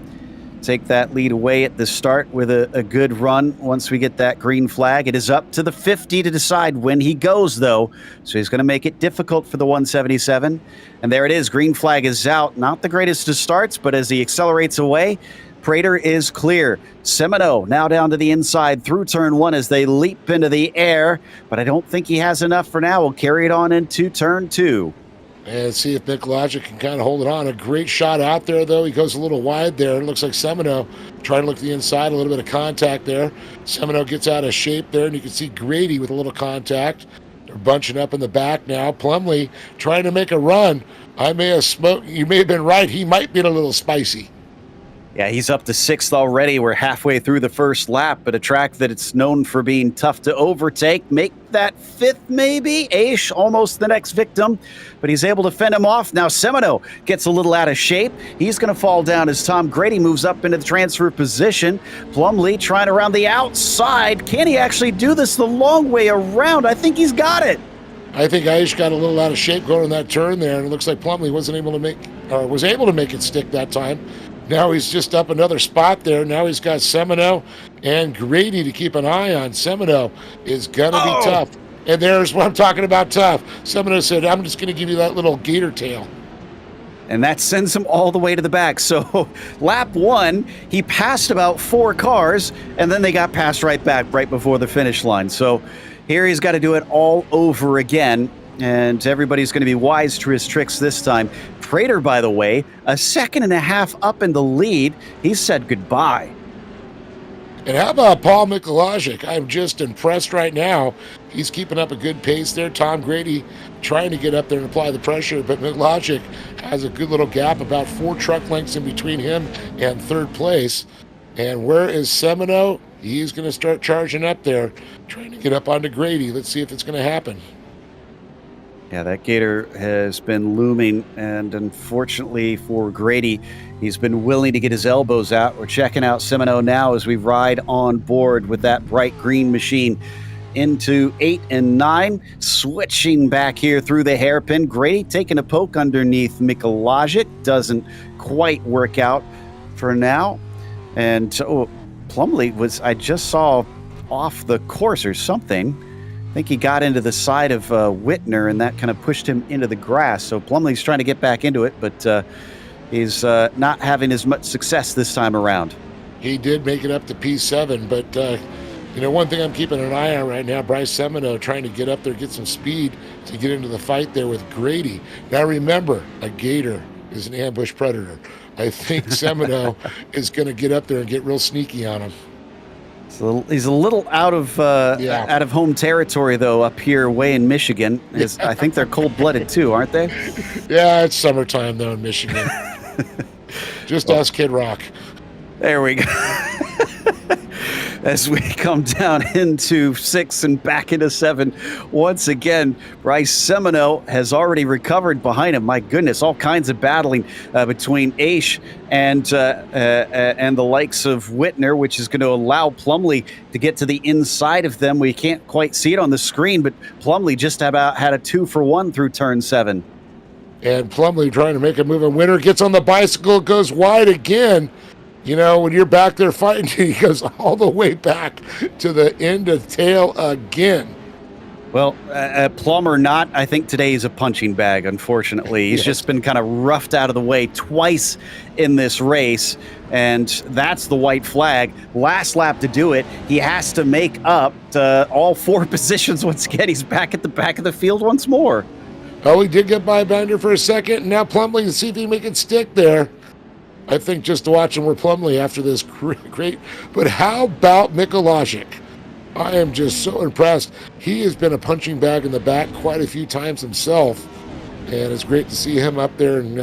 Take that lead away at the start with a good run. Once we get that green flag, it is up to the 50 to decide when he goes, though. So he's going to make it difficult for the 177. And there it is. Green flag is out. Not the greatest of starts, but as he accelerates away, Prater is clear. Semino now down to the inside through turn 1 as they leap into the air. But I don't think he has enough for now. We'll carry it on into turn 2. And see if Mikulajic can kind of hold it on. A great shot out there, though. He goes a little wide there. It looks like Semino trying to look to the inside, a little bit of contact there. Semino gets out of shape there, and you can see Grady with a little contact. They're bunching up in the back now. Plumley trying to make a run. I may have smoked. You may have been right. He might be a little spicy. Yeah, he's up to 6th already. We're halfway through the first lap, but a track that it's known for being tough to overtake. Make that 5th, maybe. Aish, almost the next victim, but he's able to fend him off. Now Semino gets a little out of shape. He's going to fall down as Tom Grady moves up into the transfer position. Plumley trying around the outside. Can he actually do this the long way around? I think he's got it. I think Aish got a little out of shape going in that turn there, and it looks like Plumley was able to make it stick that time. Now he's just up another spot there. Now he's got Semino and Grady to keep an eye on. Semino is going to be tough. And there's what I'm talking about, tough. Semino said, I'm just going to give you that little gator tail. And that sends him all the way to the back. So lap 1, he passed about 4 cars, and then they got passed right back right before the finish line. So here he's got to do it all over again, and everybody's going to be wise to his tricks this time. Prater, by the way, a second and a half up in the lead. He said goodbye. And how about Paul Mikulajic? I'm just impressed right now. He's keeping up a good pace there. Tom Grady trying to get up there and apply the pressure, but Mikulajic has a good little gap, about 4 truck lengths in between him and third place. And where is Semino? He's going to start charging up there, trying to get up onto Grady. Let's see if it's going to happen. Yeah, that gator has been looming, and unfortunately for Grady, he's been willing to get his elbows out. We're checking out Semino now as we ride on board with that bright green machine into 8 and 9, switching back here through the hairpin. Grady taking a poke underneath Mikulajic. Doesn't quite work out for now. And Plumley was, I just saw off the course or something. I think he got into the side of Whitner, and that kind of pushed him into the grass. So Plumley's trying to get back into it, but he's not having as much success this time around. He did make it up to P7, but one thing I'm keeping an eye on right now, Bryce Semino trying to get up there, get some speed to get into the fight there with Grady. Now remember, a gator is an ambush predator. I think Semino is going to get up there and get real sneaky on him. He's a little out of home territory, though, up here way in Michigan. I think they're cold-blooded, too, aren't they? Yeah, it's summertime, though, in Michigan. Just us, Kid Rock. There we go. As we come down into 6 and back into 7, once again, Bryce Semino has already recovered behind him. My goodness, all kinds of battling between Aish and the likes of Whitner, which is going to allow Plumley to get to the inside of them. We can't quite see it on the screen, but Plumley just about had a 2-for-1 through turn 7. And Plumley trying to make a move, and Whitner gets on the bicycle, goes wide again. When you're back there fighting, he goes all the way back to the end of tail again. Well, Plum or not, I think today is a punching bag, unfortunately. He's just been kind of roughed out of the way twice in this race, and that's the white flag. Last lap to do it, he has to make up all 4 positions once again. He's back at the back of the field once more. Oh, he did get by Binder for a second, and now Plumley to see if he can make it stick there. I think just watching where Plumley after this great. But how about Mikulajic? I am just so impressed. He has been a punching bag in the back quite a few times himself, and it's great to see him up there and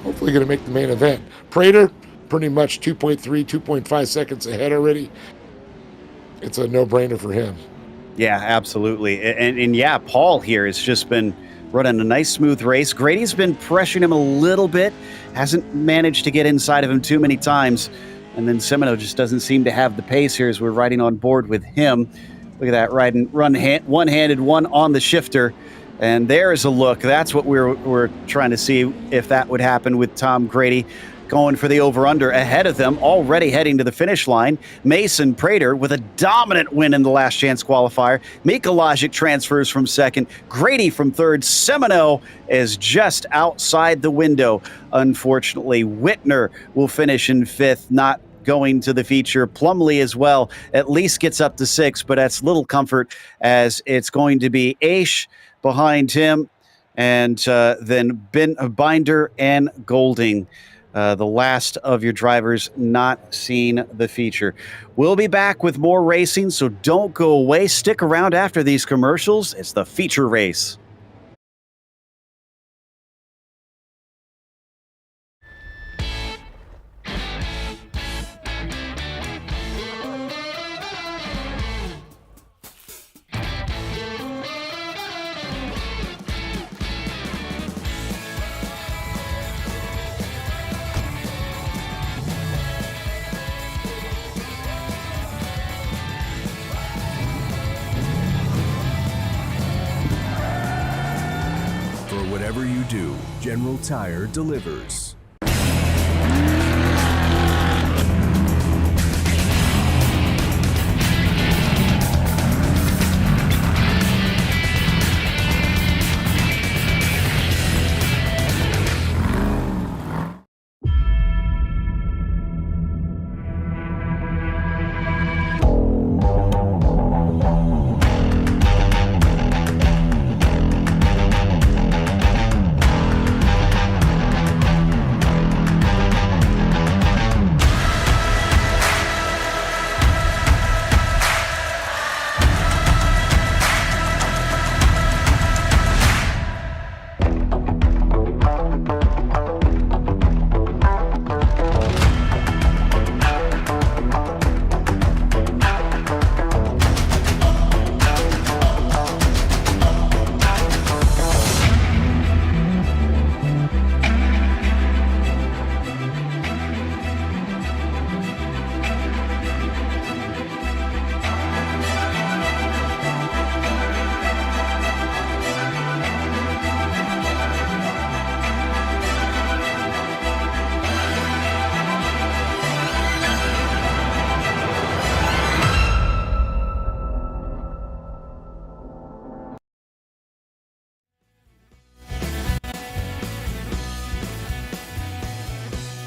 hopefully going to make the main event. Prater, pretty much 2.3, 2.5 seconds ahead already. It's a no-brainer for him. Yeah, absolutely. And yeah, Paul here has just been running a nice smooth race. Grady's been pressuring him a little bit, hasn't managed to get inside of him too many times. And then Semino just doesn't seem to have the pace here as we're riding on board with him. Look at that, riding one-handed, one on the shifter. And there is a look. That's what we're trying to see if that would happen with Tom Grady going for the over-under ahead of them, already heading to the finish line. Mason Prater with a dominant win in the last chance qualifier. Mikulajic transfers from second. Grady from third. Semino is just outside the window. Unfortunately, Whitner will finish in fifth, not going to the feature. Plumley as well at least gets up to 6, but that's little comfort as it's going to be Aish behind him, and then Binder and Golding. The last of your drivers not seeing the feature. We'll be back with more racing, so don't go away. Stick around after these commercials. It's the feature race. Whatever you do, General Tire delivers.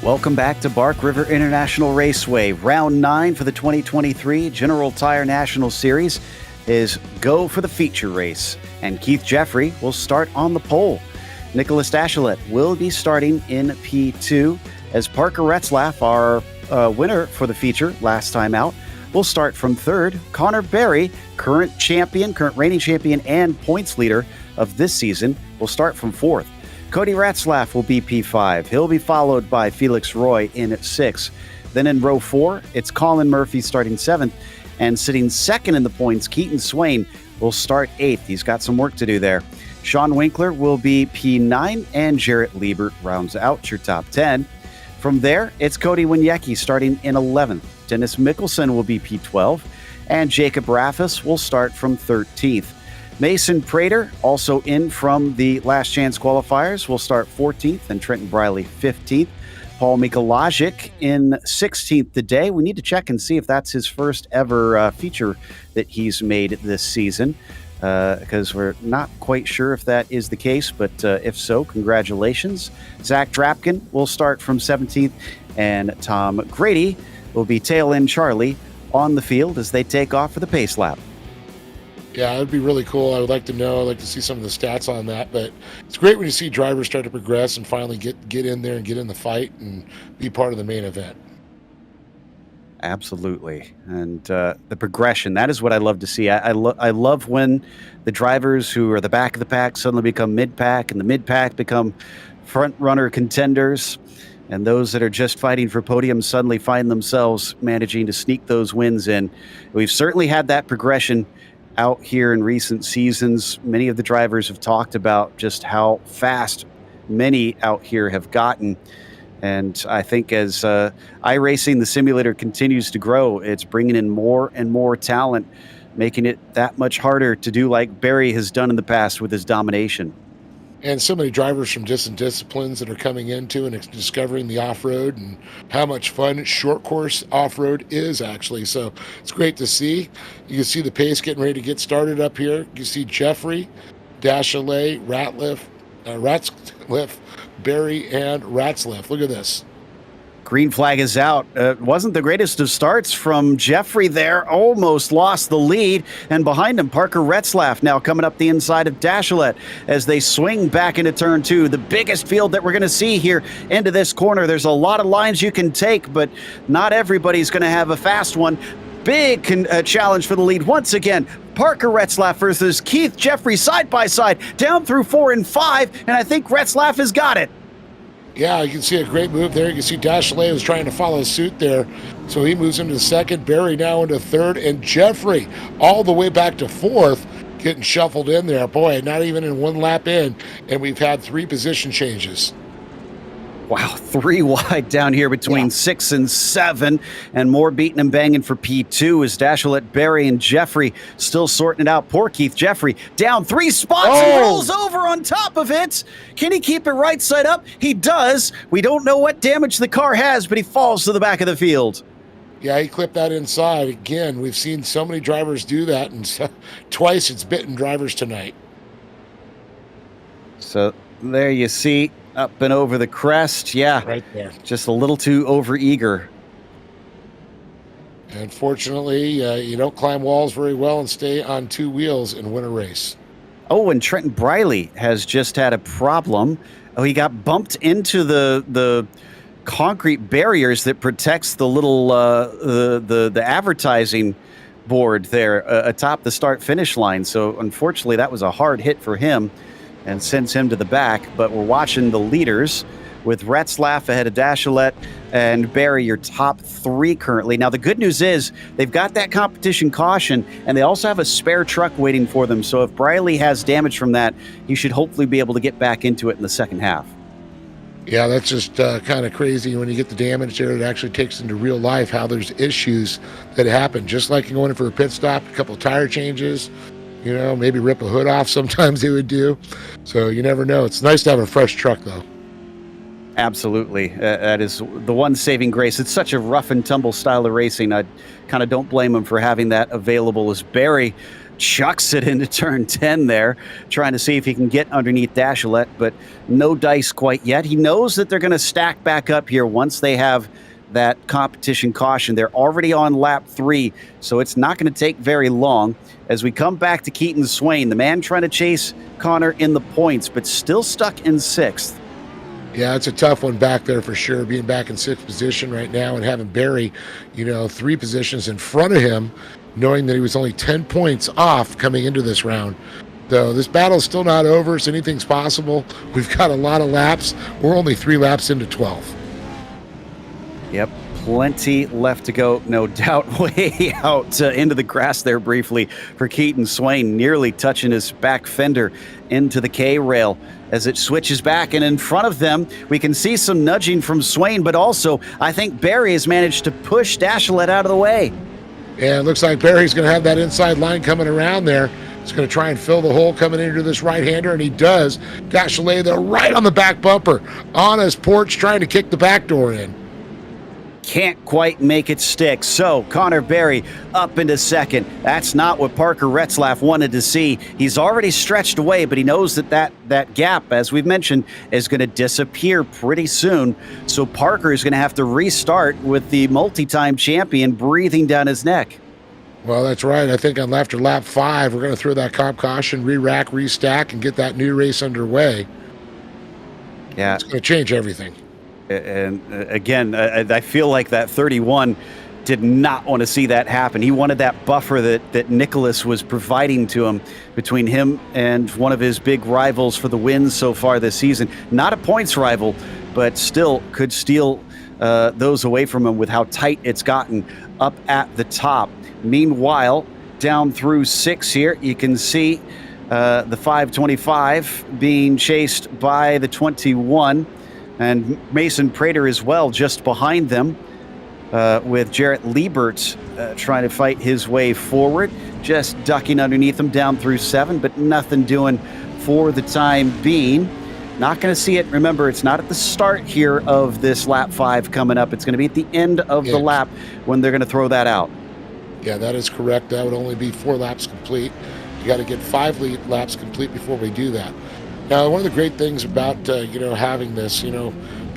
Welcome back to Bark River International Raceway. Round 9 for the 2023 General Tire National Series is go for the feature race. And Keith Jeffrey will start on the pole. Nicholas Dachelet will be starting in P2 as Parker Retzlaff, our winner for the feature last time out, will start from third. Connor Berry, current reigning champion and points leader of this season, will start from fourth. Cody Retzlaff will be P5. He'll be followed by Felix Roy in 6th. Then in row 4, it's Colin Murphy starting 7th. And sitting second in the points, Keaton Swane will start 8th. He's got some work to do there. Sean Winkler will be P9, and Jarrett Liebert rounds out your top 10. From there, it's Cody Wieniecki starting in 11th. Dennis Mickelson will be P12, and Jacob Raffis will start from 13th. Mason Prater, also in from the last chance qualifiers, will start 14th, and Trenton Briley 15th. Paul Mikolajic in 16th today. We need to check and see if that's his first ever feature that he's made this season, because we're not quite sure if that is the case, but if so, congratulations. Zach Drapkin will start from 17th, and Tom Grady will be tail end Charlie on the field as they take off for the pace lap. Yeah, it would be really cool. I would like to know. I'd like to see some of the stats on that. But it's great when you see drivers start to progress and finally get in there and get in the fight and be part of the main event. Absolutely. And the progression, that is what I love to see. I love when the drivers who are the back of the pack suddenly become mid-pack, and the mid-pack become front-runner contenders. And those that are just fighting for podiums suddenly find themselves managing to sneak those wins in. We've certainly had that progression out here in recent seasons. Many of the drivers have talked about just how fast many out here have gotten. And I think as iRacing, the simulator, continues to grow, it's bringing in more and more talent, making it that much harder to do like Barry has done in the past with his domination. And so many drivers from different disciplines that are coming into and discovering the off-road and how much fun short course off-road is actually. So it's great to see. You can see the pace getting ready to get started up here. You see Jeffrey, Dachelet, Ratzliff, Berry, and Ratzliff. Look at this. Green flag is out. Wasn't the greatest of starts from Jeffrey there. Almost lost the lead. And behind him, Parker Retzlaff now coming up the inside of Dachelet as they swing back into turn 2. The biggest field that we're going to see here into this corner. There's a lot of lines you can take, but not everybody's going to have a fast one. Big challenge for the lead once again. Parker Retzlaff versus Keith Jeffrey side by side, down through 4 and 5, and I think Retzlaff has got it. Yeah, you can see a great move there. You can see Dachelet was trying to follow suit there. So he moves into second. Barry now into third. And Jeffrey all the way back to fourth, getting shuffled in there. Boy, not even in one lap in. And we've had 3 position changes. Wow, 3 wide down here between 6 and 7, and more beating and banging for P2 as Dachelet, Barry, and Jeffrey still sorting it out. Poor Keith Jeffrey down 3 spots and rolls over on top of it. Can he keep it right side up? He does. We don't know what damage the car has, but he falls to the back of the field. Yeah, he clipped that inside. Again, we've seen so many drivers do that, and twice it's bitten drivers tonight. So there you see, up and over the crest. Yeah, right there. Just a little too over-eager. Unfortunately, you don't climb walls very well and stay on 2 wheels and win a race. Oh, and Trenton Briley has just had a problem. Oh, he got bumped into the concrete barriers that protects the little the advertising board there atop the start-finish line. So unfortunately, that was a hard hit for him and sends him to the back. But we're watching the leaders with Retzlaff ahead of Dachelet and Barry, your top 3 currently. Now, the good news is they've got that competition caution, and they also have a spare truck waiting for them. So if Briley has damage from that, he should hopefully be able to get back into it in the second half. Yeah, that's just kind of crazy when you get the damage there. It actually takes into real life how there's issues that happen. Just like going in for a pit stop, a couple of tire changes, you know, maybe rip a hood off sometimes they would do. So you never know. It's nice to have a fresh truck, though. Absolutely. That is the one saving grace. It's such a rough and tumble style of racing. I kind of don't blame him for having that available as Barry chucks it into turn 10 there, trying to see if he can get underneath Dashilet, but no dice quite yet. He knows that they're going to stack back up here once they have that competition caution. They're already on lap 3, so it's not going to take very long. As we come back to Keaton Swane, the man trying to chase Connor in the points, but still stuck in 6th. Yeah, it's a tough one back there for sure, being back in 6th position right now and having Barry, 3 positions in front of him, knowing that he was only 10 points off coming into this round. Though this battle's still not over, so anything's possible. We've got a lot of laps. We're only 3 laps into 12. Yep, plenty left to go, no doubt. Way out into the grass there briefly for Keaton Swane, nearly touching his back fender into the K-rail as it switches back. And in front of them, we can see some nudging from Swane, but also I think Barry has managed to push Dashilet out of the way. Yeah, it looks like Barry's going to have that inside line coming around there. He's going to try and fill the hole coming into this right-hander, and he does. Dashilet, though, right on the back bumper, on his porch, trying to kick the back door in. Can't quite make it stick. So Connor Barry up into 2nd. That's not what Parker Retzlaff wanted to see. He's already stretched away, but he knows that gap, as we've mentioned, is going to disappear pretty soon. So Parker is going to have to restart with the multi-time champion breathing down his neck. Well, that's right. I think after lap 5, we're going to throw that comp caution, re-rack, restack, and get that new race underway. Yeah. It's going to change everything. And again, I feel like that 31 did not want to see that happen. He wanted that buffer that Nicholas was providing to him between him and one of his big rivals for the wins so far this season. Not a points rival, but still could steal those away from him with how tight it's gotten up at the top. Meanwhile, down through 6 here, you can see the 525 being chased by the 21. And Mason Prater as well, just behind them, with Jarrett Liebert trying to fight his way forward, just ducking underneath them down through 7, but nothing doing for the time being. Not going to see it. Remember, it's not at the start here of this lap 5 coming up. It's going to be at the end of the lap when they're going to throw that out. Yeah, that is correct. That would only be 4 laps complete. You got to get 5 laps complete before we do that. Now, one of the great things about, having this,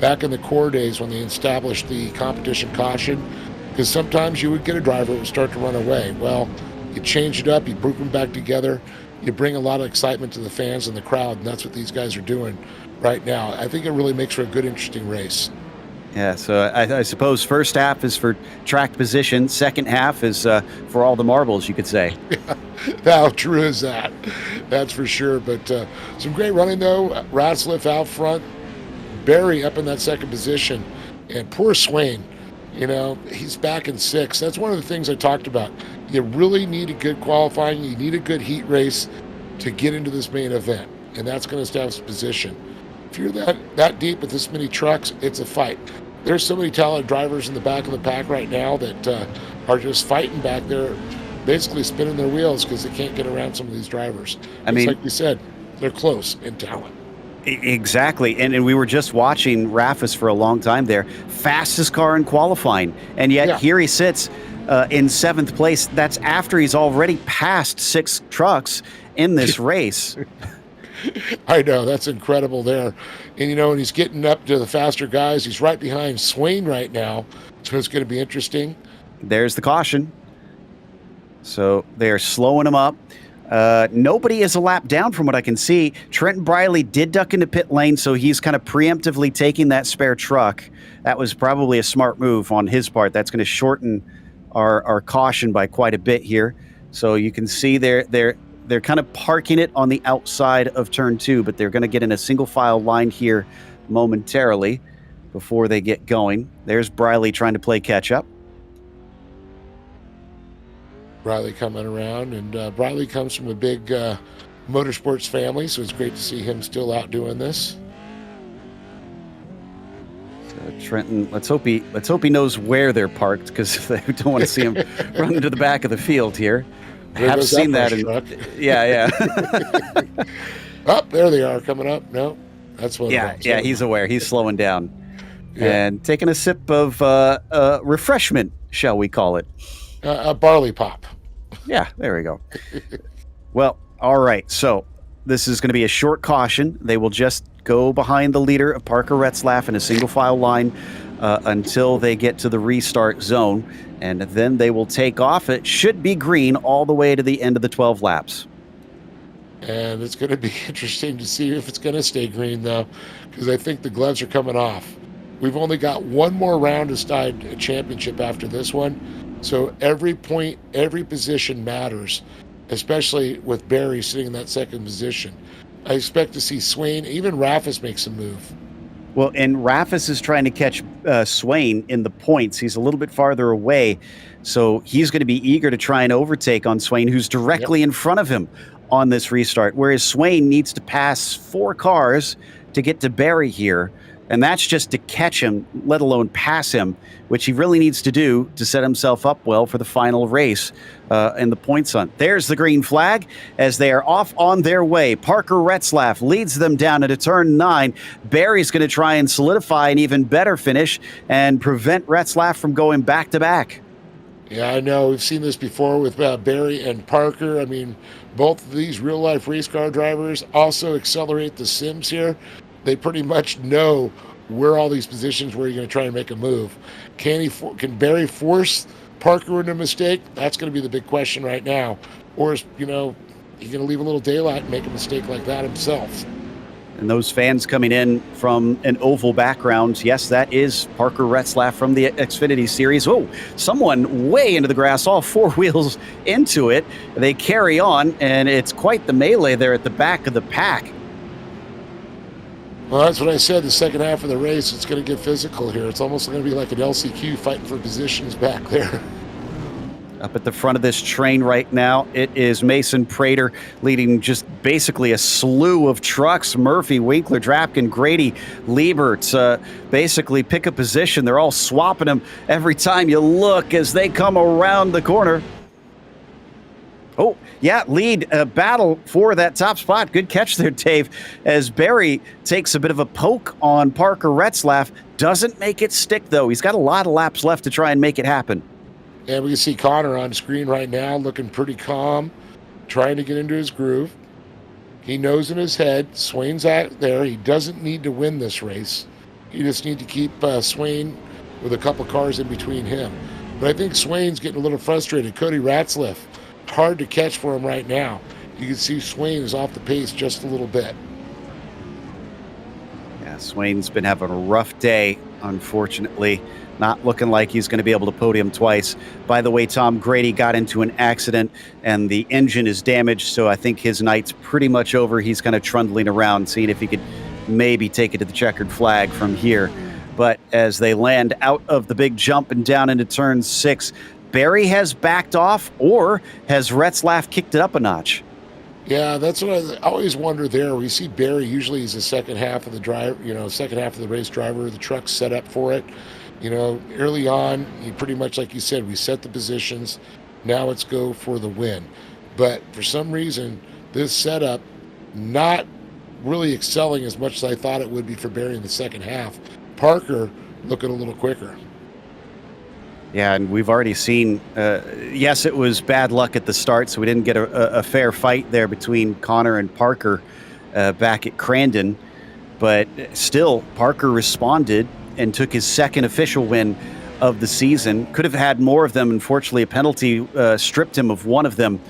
back in the core days when they established the competition caution, because sometimes you would get a driver that would start to run away. Well, you change it up, you group them back together, you bring a lot of excitement to the fans and the crowd, and that's what these guys are doing right now. I think it really makes for a good, interesting race. Yeah, so I suppose first half is for track position, second half is for all the marbles, you could say. Yeah, how true is that? That's for sure. But some great running, though. Ratzliff out front, Barry up in that 2nd position, and poor Swane, he's back in 6th. That's one of the things I talked about. You really need a good qualifying. You need a good heat race to get into this main event, and that's going to establish position. If you're that deep with this many trucks, it's a fight. There's so many talented drivers in the back of the pack right now that are just fighting back there, basically spinning their wheels because they can't get around some of these drivers. I mean, like you said, they're close in talent. Exactly. And we were just watching Rafis for a long time there. Fastest car in qualifying. And yet here he sits in 7th place. That's after he's already passed 6 trucks in this race. I know, that's incredible there. And, when he's getting up to the faster guys, he's right behind Swane right now. So it's going to be interesting. There's the caution. So they're slowing him up. Nobody is a lap down from what I can see. Trenton Briley did duck into pit lane, so he's kind of preemptively taking that spare truck. That was probably a smart move on his part. That's going to shorten our caution by quite a bit here. So you can see they're kind of parking it on the outside of turn 2, but they're going to get in a single file line here momentarily before they get going. There's Briley trying to play catch up. Briley coming around, and Briley comes from a big motorsports family, so it's great to see him still out doing this. So Trenton, let's hope he knows where they're parked, because they don't want to see him run into the back of the field here. I have seen that. Yeah. Oh, there they are coming up. No, that's what. Yeah, he's aware. He's slowing down and taking a sip of refreshment, shall we call it? A barley pop. Yeah, there we go. Well, all right. So this is going to be a short caution. They will just go behind the leader of Parker Retzlaff in a single file line until they get to the restart zone, and then they will take off. It should be green all the way to the end of the 12 laps. And it's going to be interesting to see if it's going to stay green, though, because I think the gloves are coming off. We've only got one more round to decide a championship after this one. So every point, every position matters, especially with Barry sitting in that second position. I expect to see Swane, even Raffis make some move. Well, and Raffis is trying to catch Swane in the points. He's a little bit farther away, so he's going to be eager to try and overtake on Swane, who's directly in front of him on this restart, whereas Swane needs to pass 4 cars to get to Barry here, and that's just to catch him, let alone pass him, which he really needs to do to set himself up well for the final race in the points hunt. There's the green flag as they are off on their way. Parker Retzlaff leads them down into turn 9. Barry's going to try and solidify an even better finish and prevent Retzlaff from going back-to-back. Yeah, I know. We've seen this before with Barry and Parker. I mean, both of these real-life race car drivers also accelerate the sims here. They pretty much know where all these positions where you're going to try and make a move. Can Barry force Parker into a mistake? That's going to be the big question right now. Or is, he's going to leave a little daylight and make a mistake like that himself. And those fans coming in from an oval background, yes, that is Parker Retzlaff from the Xfinity Series. Oh, someone way into the grass, all 4 wheels into it. They carry on, and it's quite the melee there at the back of the pack. Well, that's what I said. The second half of the race, it's going to get physical here. It's almost going to be like an LCQ fighting for positions back there. Up at the front of this train right now, it is Mason Prater leading just basically a slew of trucks. Murphy, Winkler, Drapkin, Grady, Liebert basically pick a position. They're all swapping them every time you look as they come around the corner. Oh, yeah, lead battle for that top spot. Good catch there, Dave, as Barry takes a bit of a poke on Parker Retzlaff. Doesn't make it stick, though. He's got a lot of laps left to try and make it happen. And we can see Connor on screen right now looking pretty calm, trying to get into his groove. He knows in his head, Swane's out there. He doesn't need to win this race. You just need to keep Swane with a couple cars in between him. But I think Swane's getting a little frustrated. Cody Ratzlaff, hard to catch for him right now. You can see Swane is off the pace just a little bit. Yeah, Swane's been having a rough day, unfortunately. Not looking like he's going to be able to podium twice. By the way, Tom Grady got into an accident and the engine is damaged, so I think his night's pretty much over. He's kind of trundling around, seeing if he could maybe take it to the checkered flag from here. But as they land out of the big jump and down into turn 6, Barry has backed off, or has Retzlaff kicked it up a notch? Yeah, that's what I always wonder there. We see Barry, usually he's the second half of the drive, second half of the race driver. The truck's set up for it. Early on, you pretty much, like you said, we set the positions. Now let's go for the win. But for some reason, this setup not really excelling as much as I thought it would be for Barry in the second half. Parker looking a little quicker. Yeah, and we've already seen, yes, it was bad luck at the start, so we didn't get a fair fight there between Connor and Parker back at Crandon. But still, Parker responded and took his second official win of the season. Could have had more of them. Unfortunately, a penalty stripped him of one of them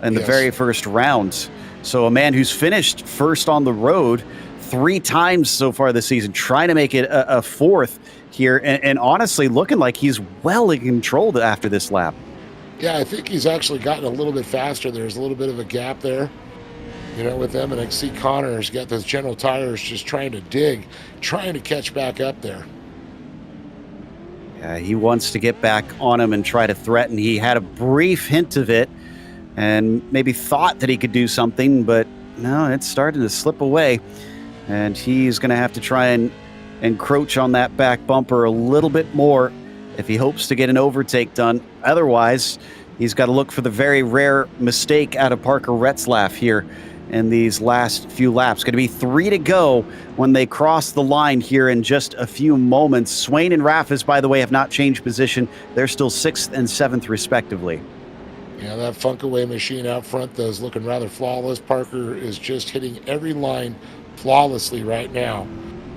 in the very first round. So a man who's finished first on the road 3 times so far this season, trying to make it a fourth here, and honestly looking like he's well in control after this lap. Yeah, I think he's actually gotten a little bit faster. There's a little bit of a gap there, with them. And I see Connor's got those General Tires just trying to dig, trying to catch back up there. Yeah, he wants to get back on him and try to threaten. He had a brief hint of it and maybe thought that he could do something, but no, it's starting to slip away. And he's going to have to try and encroach on that back bumper a little bit more if he hopes to get an overtake done. Otherwise, he's got to look for the very rare mistake out of Parker Retzlaff here in these last few laps. Going to be 3 to go when they cross the line here in just a few moments. Swane and Raffis, by the way, have not changed position. They're still 6th and 7th, respectively. Yeah, that Funkaway machine out front, though, is looking rather flawless. Parker is just hitting every line flawlessly right now.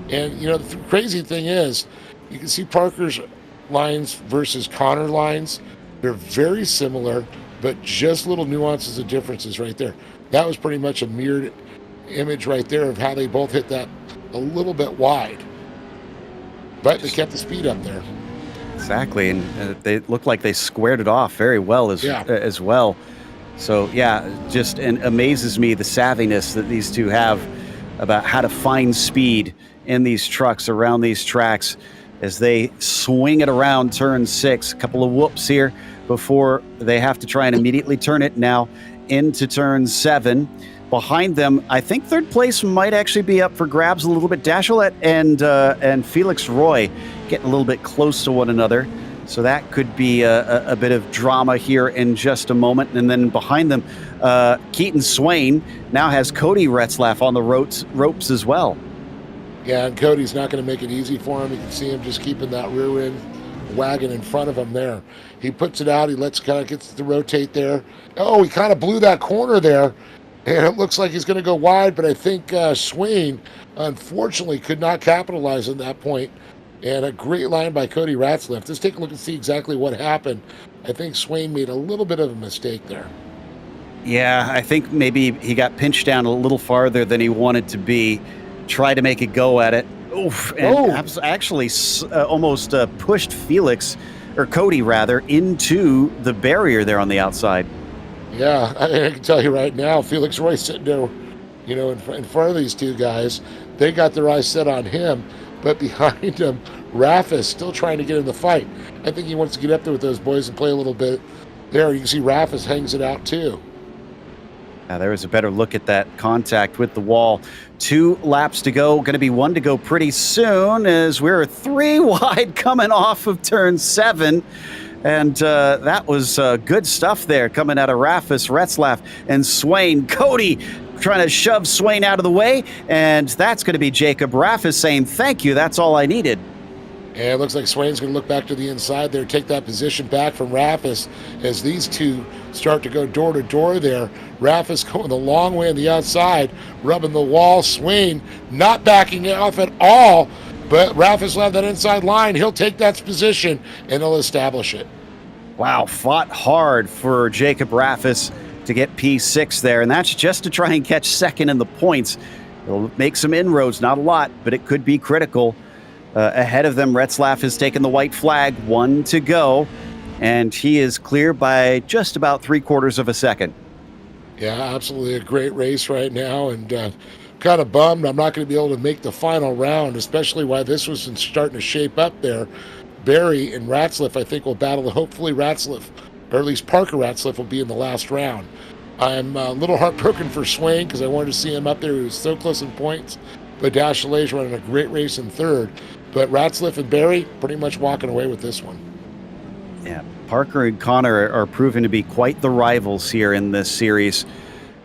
And, the crazy thing is, you can see Parker's lines versus Connor lines. They're very similar, but just little nuances of differences right there. That was pretty much a mirrored image right there of how they both hit that a little bit wide. But they kept the speed up there. Exactly, and they looked like they squared it off very well as well. So yeah, just amazes me the savviness that these two have about how to find speed in these trucks around these tracks as they swing it around turn 6. A couple of whoops here before they have to try and immediately turn it now into turn 7. Behind them, I think third place might actually be up for grabs a little bit. Dashilet and Felix Roy getting a little bit close to one another. So that could be a bit of drama here in just a moment. And then behind them, Keaton Swane now has Cody Retzlaff on the ropes as well. Yeah, and Cody's not going to make it easy for him. You can see him just keeping that rear end wagon in front of him there. He puts it out. He gets to rotate there. Oh, he kind of blew that corner there. And it looks like he's going to go wide, but I think Swane, unfortunately, could not capitalize on that point. And a great line by Cody Retzlaff. Let's take a look and see exactly what happened. I think Swane made a little bit of a mistake there. Yeah, I think maybe he got pinched down a little farther than he wanted to be. Tried to make a go at it. Oof, and actually almost pushed Cody rather, into the barrier there on the outside. Yeah, I can tell you right now, Felix Roy sitting there, in front of these two guys. They got their eyes set on him, but behind him, Rafa is still trying to get in the fight. I think he wants to get up there with those boys and play a little bit. There, you can see Rafa hangs it out too. There was a better look at that contact with the wall. 2 laps to go. Going to be 1 to go pretty soon as we're 3 wide coming off of turn 7. And that was good stuff there coming out of Rafis, Retzlaff, and Swane. Cody trying to shove Swane out of the way. And that's going to be Jacob Rafis saying, thank you, that's all I needed. And it looks like Swane's going to look back to the inside there, take that position back from Rafis as these two start to go door to door there. Rafis going the long way on the outside, rubbing the wall. Swane not backing off at all, but Rafis will have that inside line. He'll take that position and he'll establish it. Wow, fought hard for Jacob Rafis to get P6 there, and that's just to try and catch second in the points. He'll make some inroads, not a lot, but it could be critical. Ahead of them, Retzlaff has taken the white flag, 1 to go, and he is clear by just about 3/4 of a second. Yeah, absolutely a great race right now, and kind of bummed I'm not going to be able to make the final round, especially while this was starting to shape up there. Barry and Retzlaff, I think, will battle. Hopefully Retzlaff, or at least Parker Retzlaff, will be in the last round. I'm a little heartbroken for Swane because I wanted to see him up there. He was so close in points, but Dashilet's running a great race in third. But Retzlaff and Barry pretty much walking away with this one. Yeah, Parker and Connor are proving to be quite the rivals here in this series.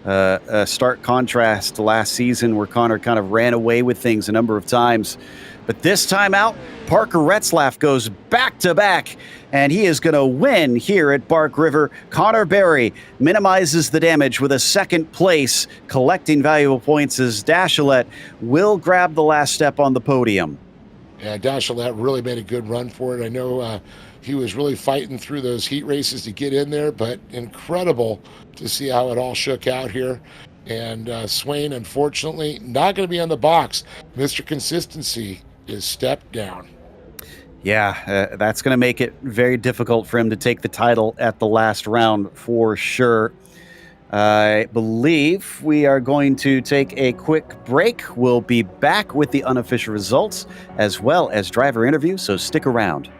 A stark contrast to last season where Connor kind of ran away with things a number of times. But this time out, Parker Retzlaff goes back-to-back, and he is going to win here at Bark River. Connor Barry minimizes the damage with a second place, collecting valuable points as Dashilet will grab the last step on the podium. Yeah, Dashilet really made a good run for it. I know he was really fighting through those heat races to get in there, but incredible to see how it all shook out here. And Swane, unfortunately, not going to be on the box. Mr. Consistency is stepped down. Yeah, that's going to make it very difficult for him to take the title at the last round for sure. I believe we are going to take a quick break. We'll be back with the unofficial results as well as driver interviews, so stick around.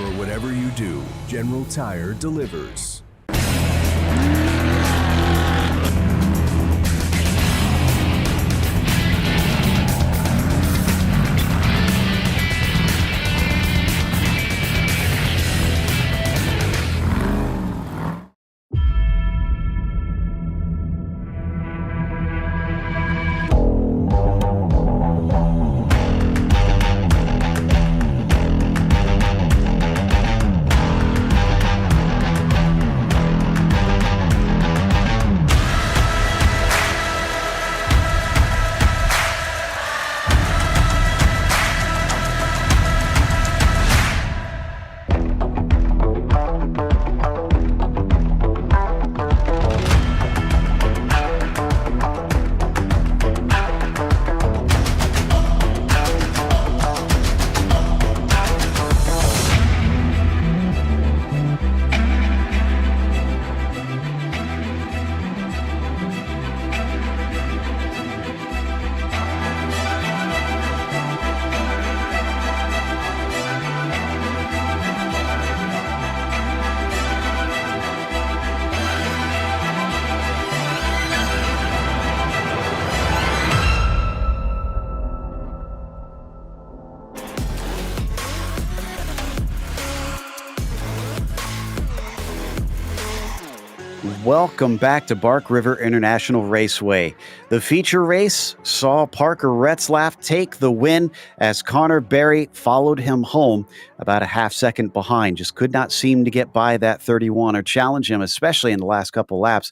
For whatever you do, General Tire delivers. Welcome back to Bark River International Raceway. The feature race saw Parker Retzlaff take the win as Connor Berry followed him home about a half second behind. Just could not seem to get by that 31 or challenge him, especially in the last couple laps.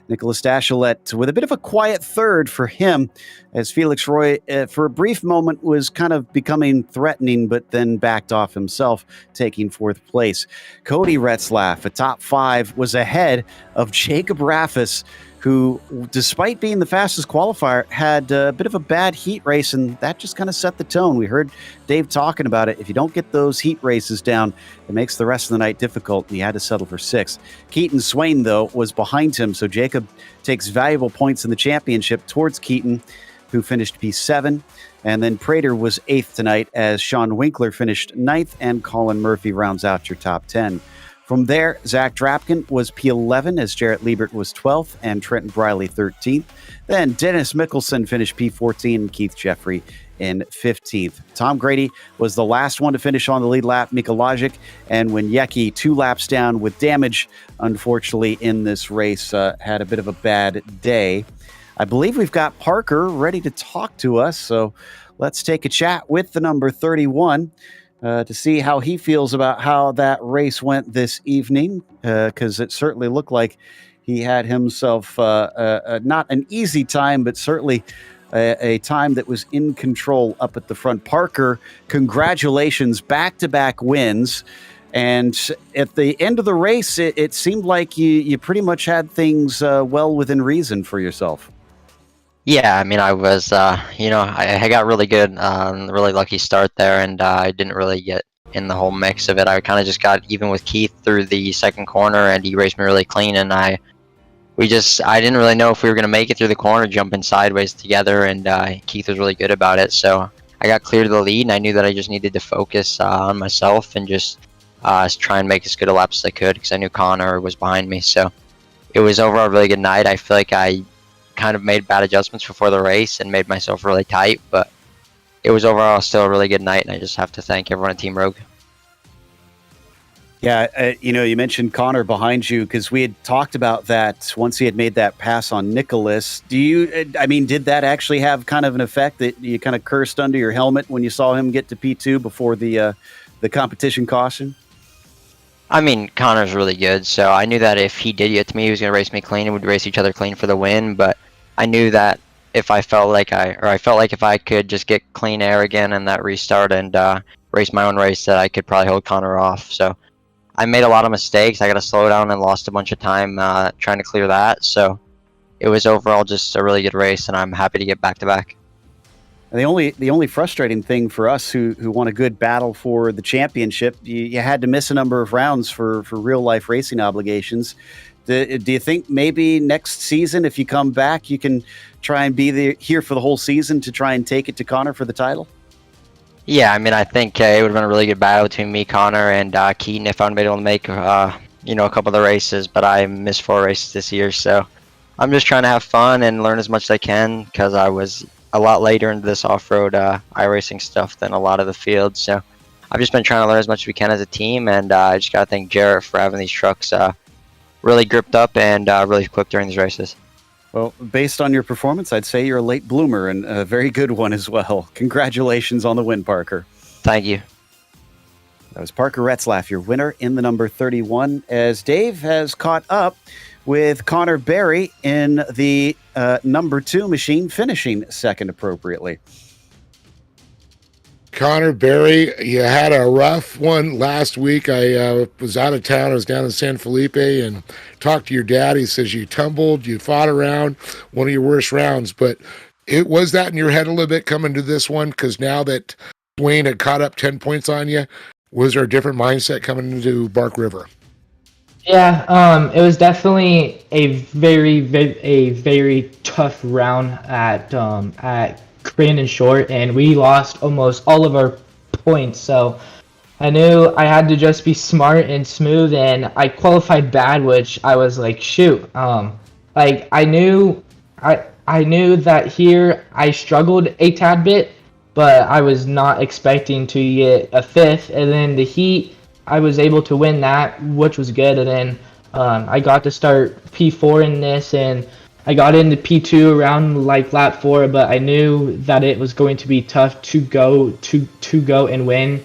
Nicholas Dachelet with a bit of a quiet third for him as Felix Roy, for a brief moment, was kind of becoming threatening, but then backed off himself, taking fourth place. Cody Retzlaff, a top five, was ahead of Jacob Raffis, who, despite being the fastest qualifier, had a bit of a bad heat race, and that just kind of set the tone. We heard Dave talking about it. If you don't get those heat races down, it makes the rest of the night difficult, and he had to settle for sixth. Keaton Swane, though, was behind him, so Jacob takes valuable points in the championship towards Keaton, who finished P7. And then Prater was eighth tonight as Sean Winkler finished ninth, and Colin Murphy rounds out your top 10. From there, Zach Drapkin was P11 as Jarrett Liebert was 12th and Trenton Briley 13th. Then Dennis Mickelson finished P14 and Keith Jeffrey in 15th. Tom Grady was the last one to finish on the lead lap, Mika Logic, and Wieniecki 2 laps down with damage, unfortunately, in this race, had a bit of a bad day. I believe we've got Parker ready to talk to us, so let's take a chat with the number 31 to see how he feels about how that race went this evening, because it certainly looked like he had himself not an easy time, but certainly a time that was in control up at the front. Parker, congratulations, back-to-back wins. And at the end of the race, it seemed like you pretty much had things well within reason for yourself. Yeah, I mean, I was, I got really good, really lucky start there, and I didn't really get in the whole mix of it. I kind of just got even with Keith through the second corner, and he raced me really clean, and I didn't really know if we were going to make it through the corner, jumping sideways together, and Keith was really good about it. So I got clear to the lead, and I knew that I just needed to focus on myself and just try and make as good a lap as I could, because I knew Connor was behind me. So it was overall a really good night. I feel like I kind of made bad adjustments before the race and made myself really tight, but it was overall still a really good night, and I just have to thank everyone at Team Rogue. Yeah, you mentioned Connor behind you because we had talked about that once he had made that pass on Nicholas. Did that actually have kind of an effect that you kind of cursed under your helmet when you saw him get to P2 before the competition caution? I mean, Connor's really good, so I knew that if he did get to me, he was going to race me clean and we'd race each other clean for the win, but I knew that if I felt like if I could just get clean air again and that restart and race my own race, that I could probably hold Connor off. So I made a lot of mistakes. I got to slow down and lost a bunch of time trying to clear that. So it was overall just a really good race, and I'm happy to get back to back. The only frustrating thing for us who won a good battle for the championship, you had to miss a number of rounds for real life racing obligations. Do you think maybe next season, if you come back, you can try and be here for the whole season to try and take it to Connor for the title? Yeah, I mean, I think it would have been a really good battle between me, Connor, and Keaton if I'd been able to make, a couple of the races, but I missed 4 races this year, so I'm just trying to have fun and learn as much as I can because I was a lot later into this off-road iRacing stuff than a lot of the fields, so I've just been trying to learn as much as we can as a team, and I just got to thank Jarrett for having these trucks really gripped up and really quick during these races. Well, based on your performance, I'd say you're a late bloomer and a very good one as well. Congratulations on the win, Parker. Thank you. That was Parker Retzlaff, your winner in the number 31, as Dave has caught up with Connor Berry in the number 2 machine, finishing second appropriately. Connor Berry, you had a rough one last week. I was out of town. I was down in San Felipe and talked to your dad. He says you tumbled, you fought around, one of your worst rounds. But it was that in your head a little bit coming to this one? Because now that Swane had caught up 10 points on you, was there a different mindset coming into Bark River? Yeah, it was definitely a very tough round at Crandon Short, and we lost almost all of our points. So I knew I had to just be smart and smooth, and I qualified bad, which I was like, shoot. Like I knew that here I struggled a tad bit, but I was not expecting to get a 5th, and then the heat I was able to win that, which was good, and then I got to start P4 in this, and I got into P2 around like lap 4, but I knew that it was going to be tough to go and win.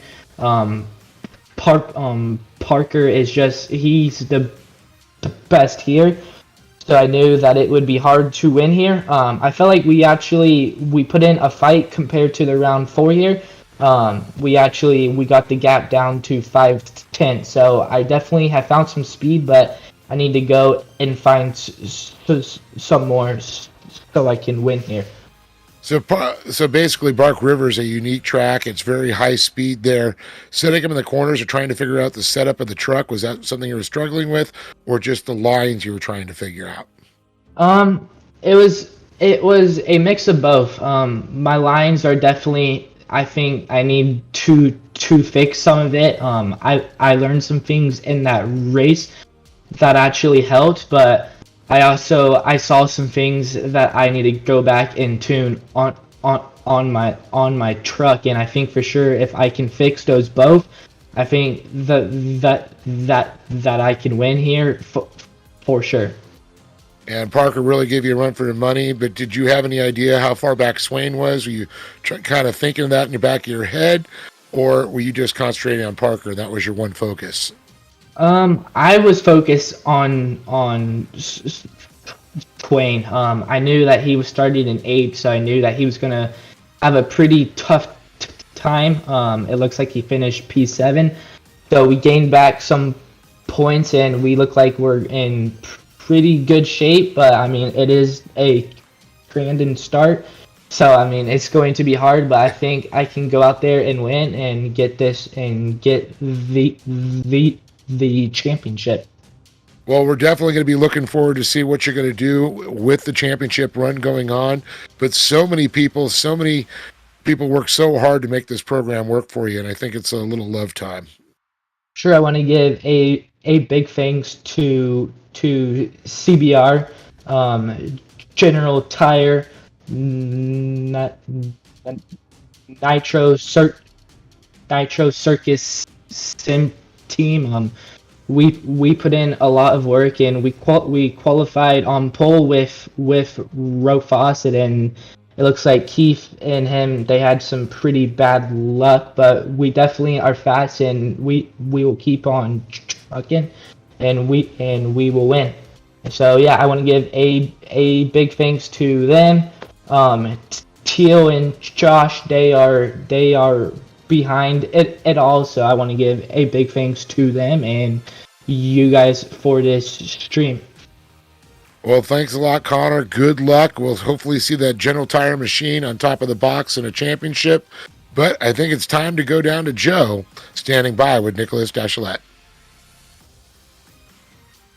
Parker is he's the best here, so I knew that it would be hard to win here. I felt like we put in a fight compared to the round 4 here. We got the gap down to 5 tenths, so I definitely have found some speed, but I need to go and find some more so I can win here. So basically, Bark River is a unique track. It's very high speed there. Setting up in the corners or trying to figure out the setup of the truck, was that something you were struggling with, or just the lines you were trying to figure out? It was a mix of both. My lines are definitely. I think I need to fix some of it. I learned some things in that race that actually helped, but I saw some things that I need to go back and tune on my truck, and I think for sure if I can fix those both, I think that I can win here for sure. And Parker really gave you a run for your money, but did you have any idea how far back Swane was? Were you kind of thinking of that in the back of your head, or were you just concentrating on Parker? That was your one focus? I was focused on Swane. I knew that he was starting in 8th, so I knew that he was going to have a pretty tough time. It looks like he finished P7, so we gained back some points, and we look like we're in pretty good shape, but I mean, it is a Crandon start, so I mean, it's going to be hard, but I think I can go out there and win and get this and get the championship. Well, we're definitely going to be looking forward to see what you're going to do with the championship run going on, but so many people work so hard to make this program work for you, and I think it's a little love time. Sure, I want to give a big thanks to CBR, General Tire, Nitro Circus Sim Team. We put in a lot of work, and we qualified on pole with Roe Fawcett, and it looks like Keith and him, they had some pretty bad luck, but we definitely are fast, and we will keep on trucking, and we will win. So yeah, I want to give a big thanks to them. Teal and Josh, they are behind it all, so I want to give a big thanks to them and you guys for this stream. Well, thanks a lot, Connor. Good luck. We'll hopefully see that General Tire machine on top of the box in a championship. But I think it's time to go down to Joe, standing by with Nicholas Dachelet.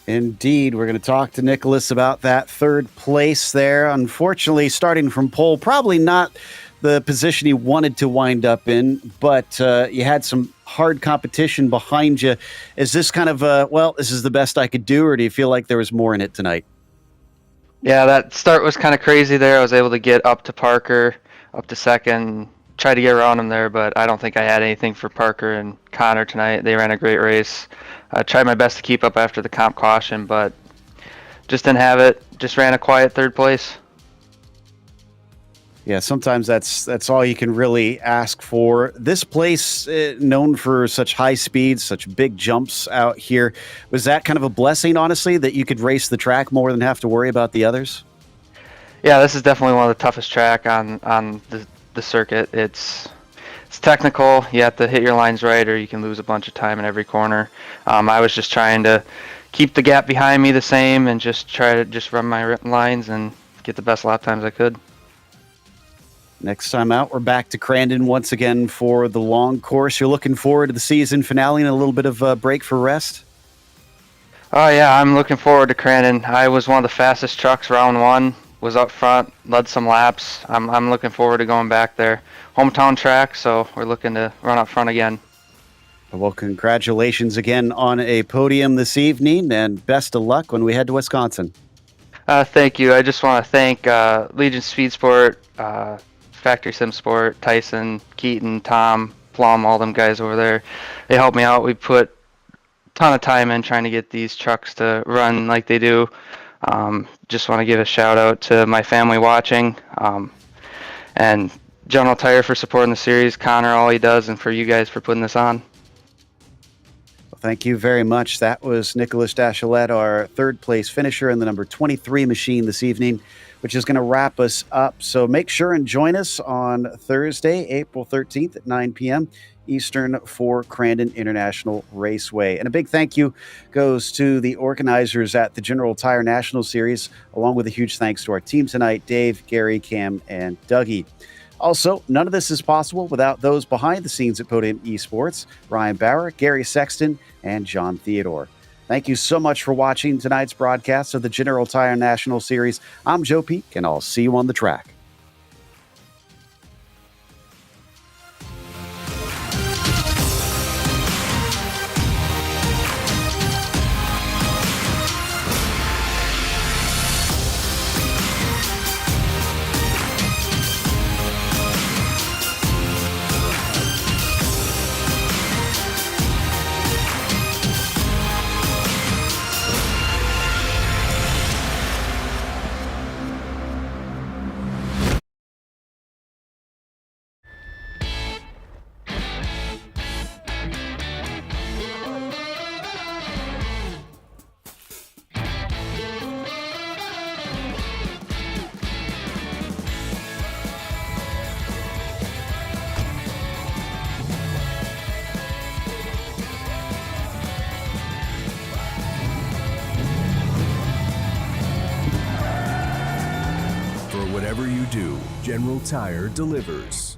Indeed, we're going to talk to Nicholas about that third place there. Unfortunately, starting from pole, probably not the position you wanted to wind up in, but you had some hard competition behind you. Is this kind of, this is the best I could do, or do you feel like there was more in it tonight? Yeah, that start was kind of crazy there. I was able to get up to Parker, up to second, try to get around him there, but I don't think I had anything for Parker and Connor tonight. They ran a great race. I tried my best to keep up after the comp caution, but just didn't have it. Just ran a quiet third place. Yeah, sometimes that's all you can really ask for. This place, known for such high speeds, such big jumps out here, was that kind of a blessing, honestly, that you could race the track more than have to worry about the others? Yeah, this is definitely one of the toughest track on the circuit. It's technical. You have to hit your lines right, or you can lose a bunch of time in every corner. I was just trying to keep the gap behind me the same and just try to just run my lines and get the best lap times I could. Next time out, we're back to Crandon once again for the long course. You're looking forward to the season finale and a little bit of a break for rest? Oh yeah, I'm looking forward to Crandon. I was one of the fastest trucks round one, was up front, led some laps. I'm looking forward to going back there. Hometown track, so we're looking to run up front again. Well, congratulations again on a podium this evening, and best of luck when we head to Wisconsin. Thank you. I just want to thank Legion Speed Sport, Factory Sim Sport, Tyson, Keaton, Tom, Plum, all them guys over there. They helped me out. We put a ton of time in trying to get these trucks to run like they do. Just want to give a shout out to my family watching, and General Tire for supporting the series, Connor, all he does, and for you guys for putting this on. Well, thank you very much. That was Nicholas Dachelet, our third place finisher in the number 23 machine this evening, which is going to wrap us up. So make sure and join us on Thursday, April 13th at 9 p.m. Eastern for Crandon International Raceway. And a big thank you goes to the organizers at the General Tire National Series, along with a huge thanks to our team tonight, Dave, Gary, Cam, and Dougie. Also, none of this is possible without those behind the scenes at Podium Esports, Ryan Bauer, Gary Sexton, and John Theodore. Thank you so much for watching tonight's broadcast of the General Tire National Series. I'm Joe Peak, and I'll see you on the track. Whatever you do, General Tire delivers.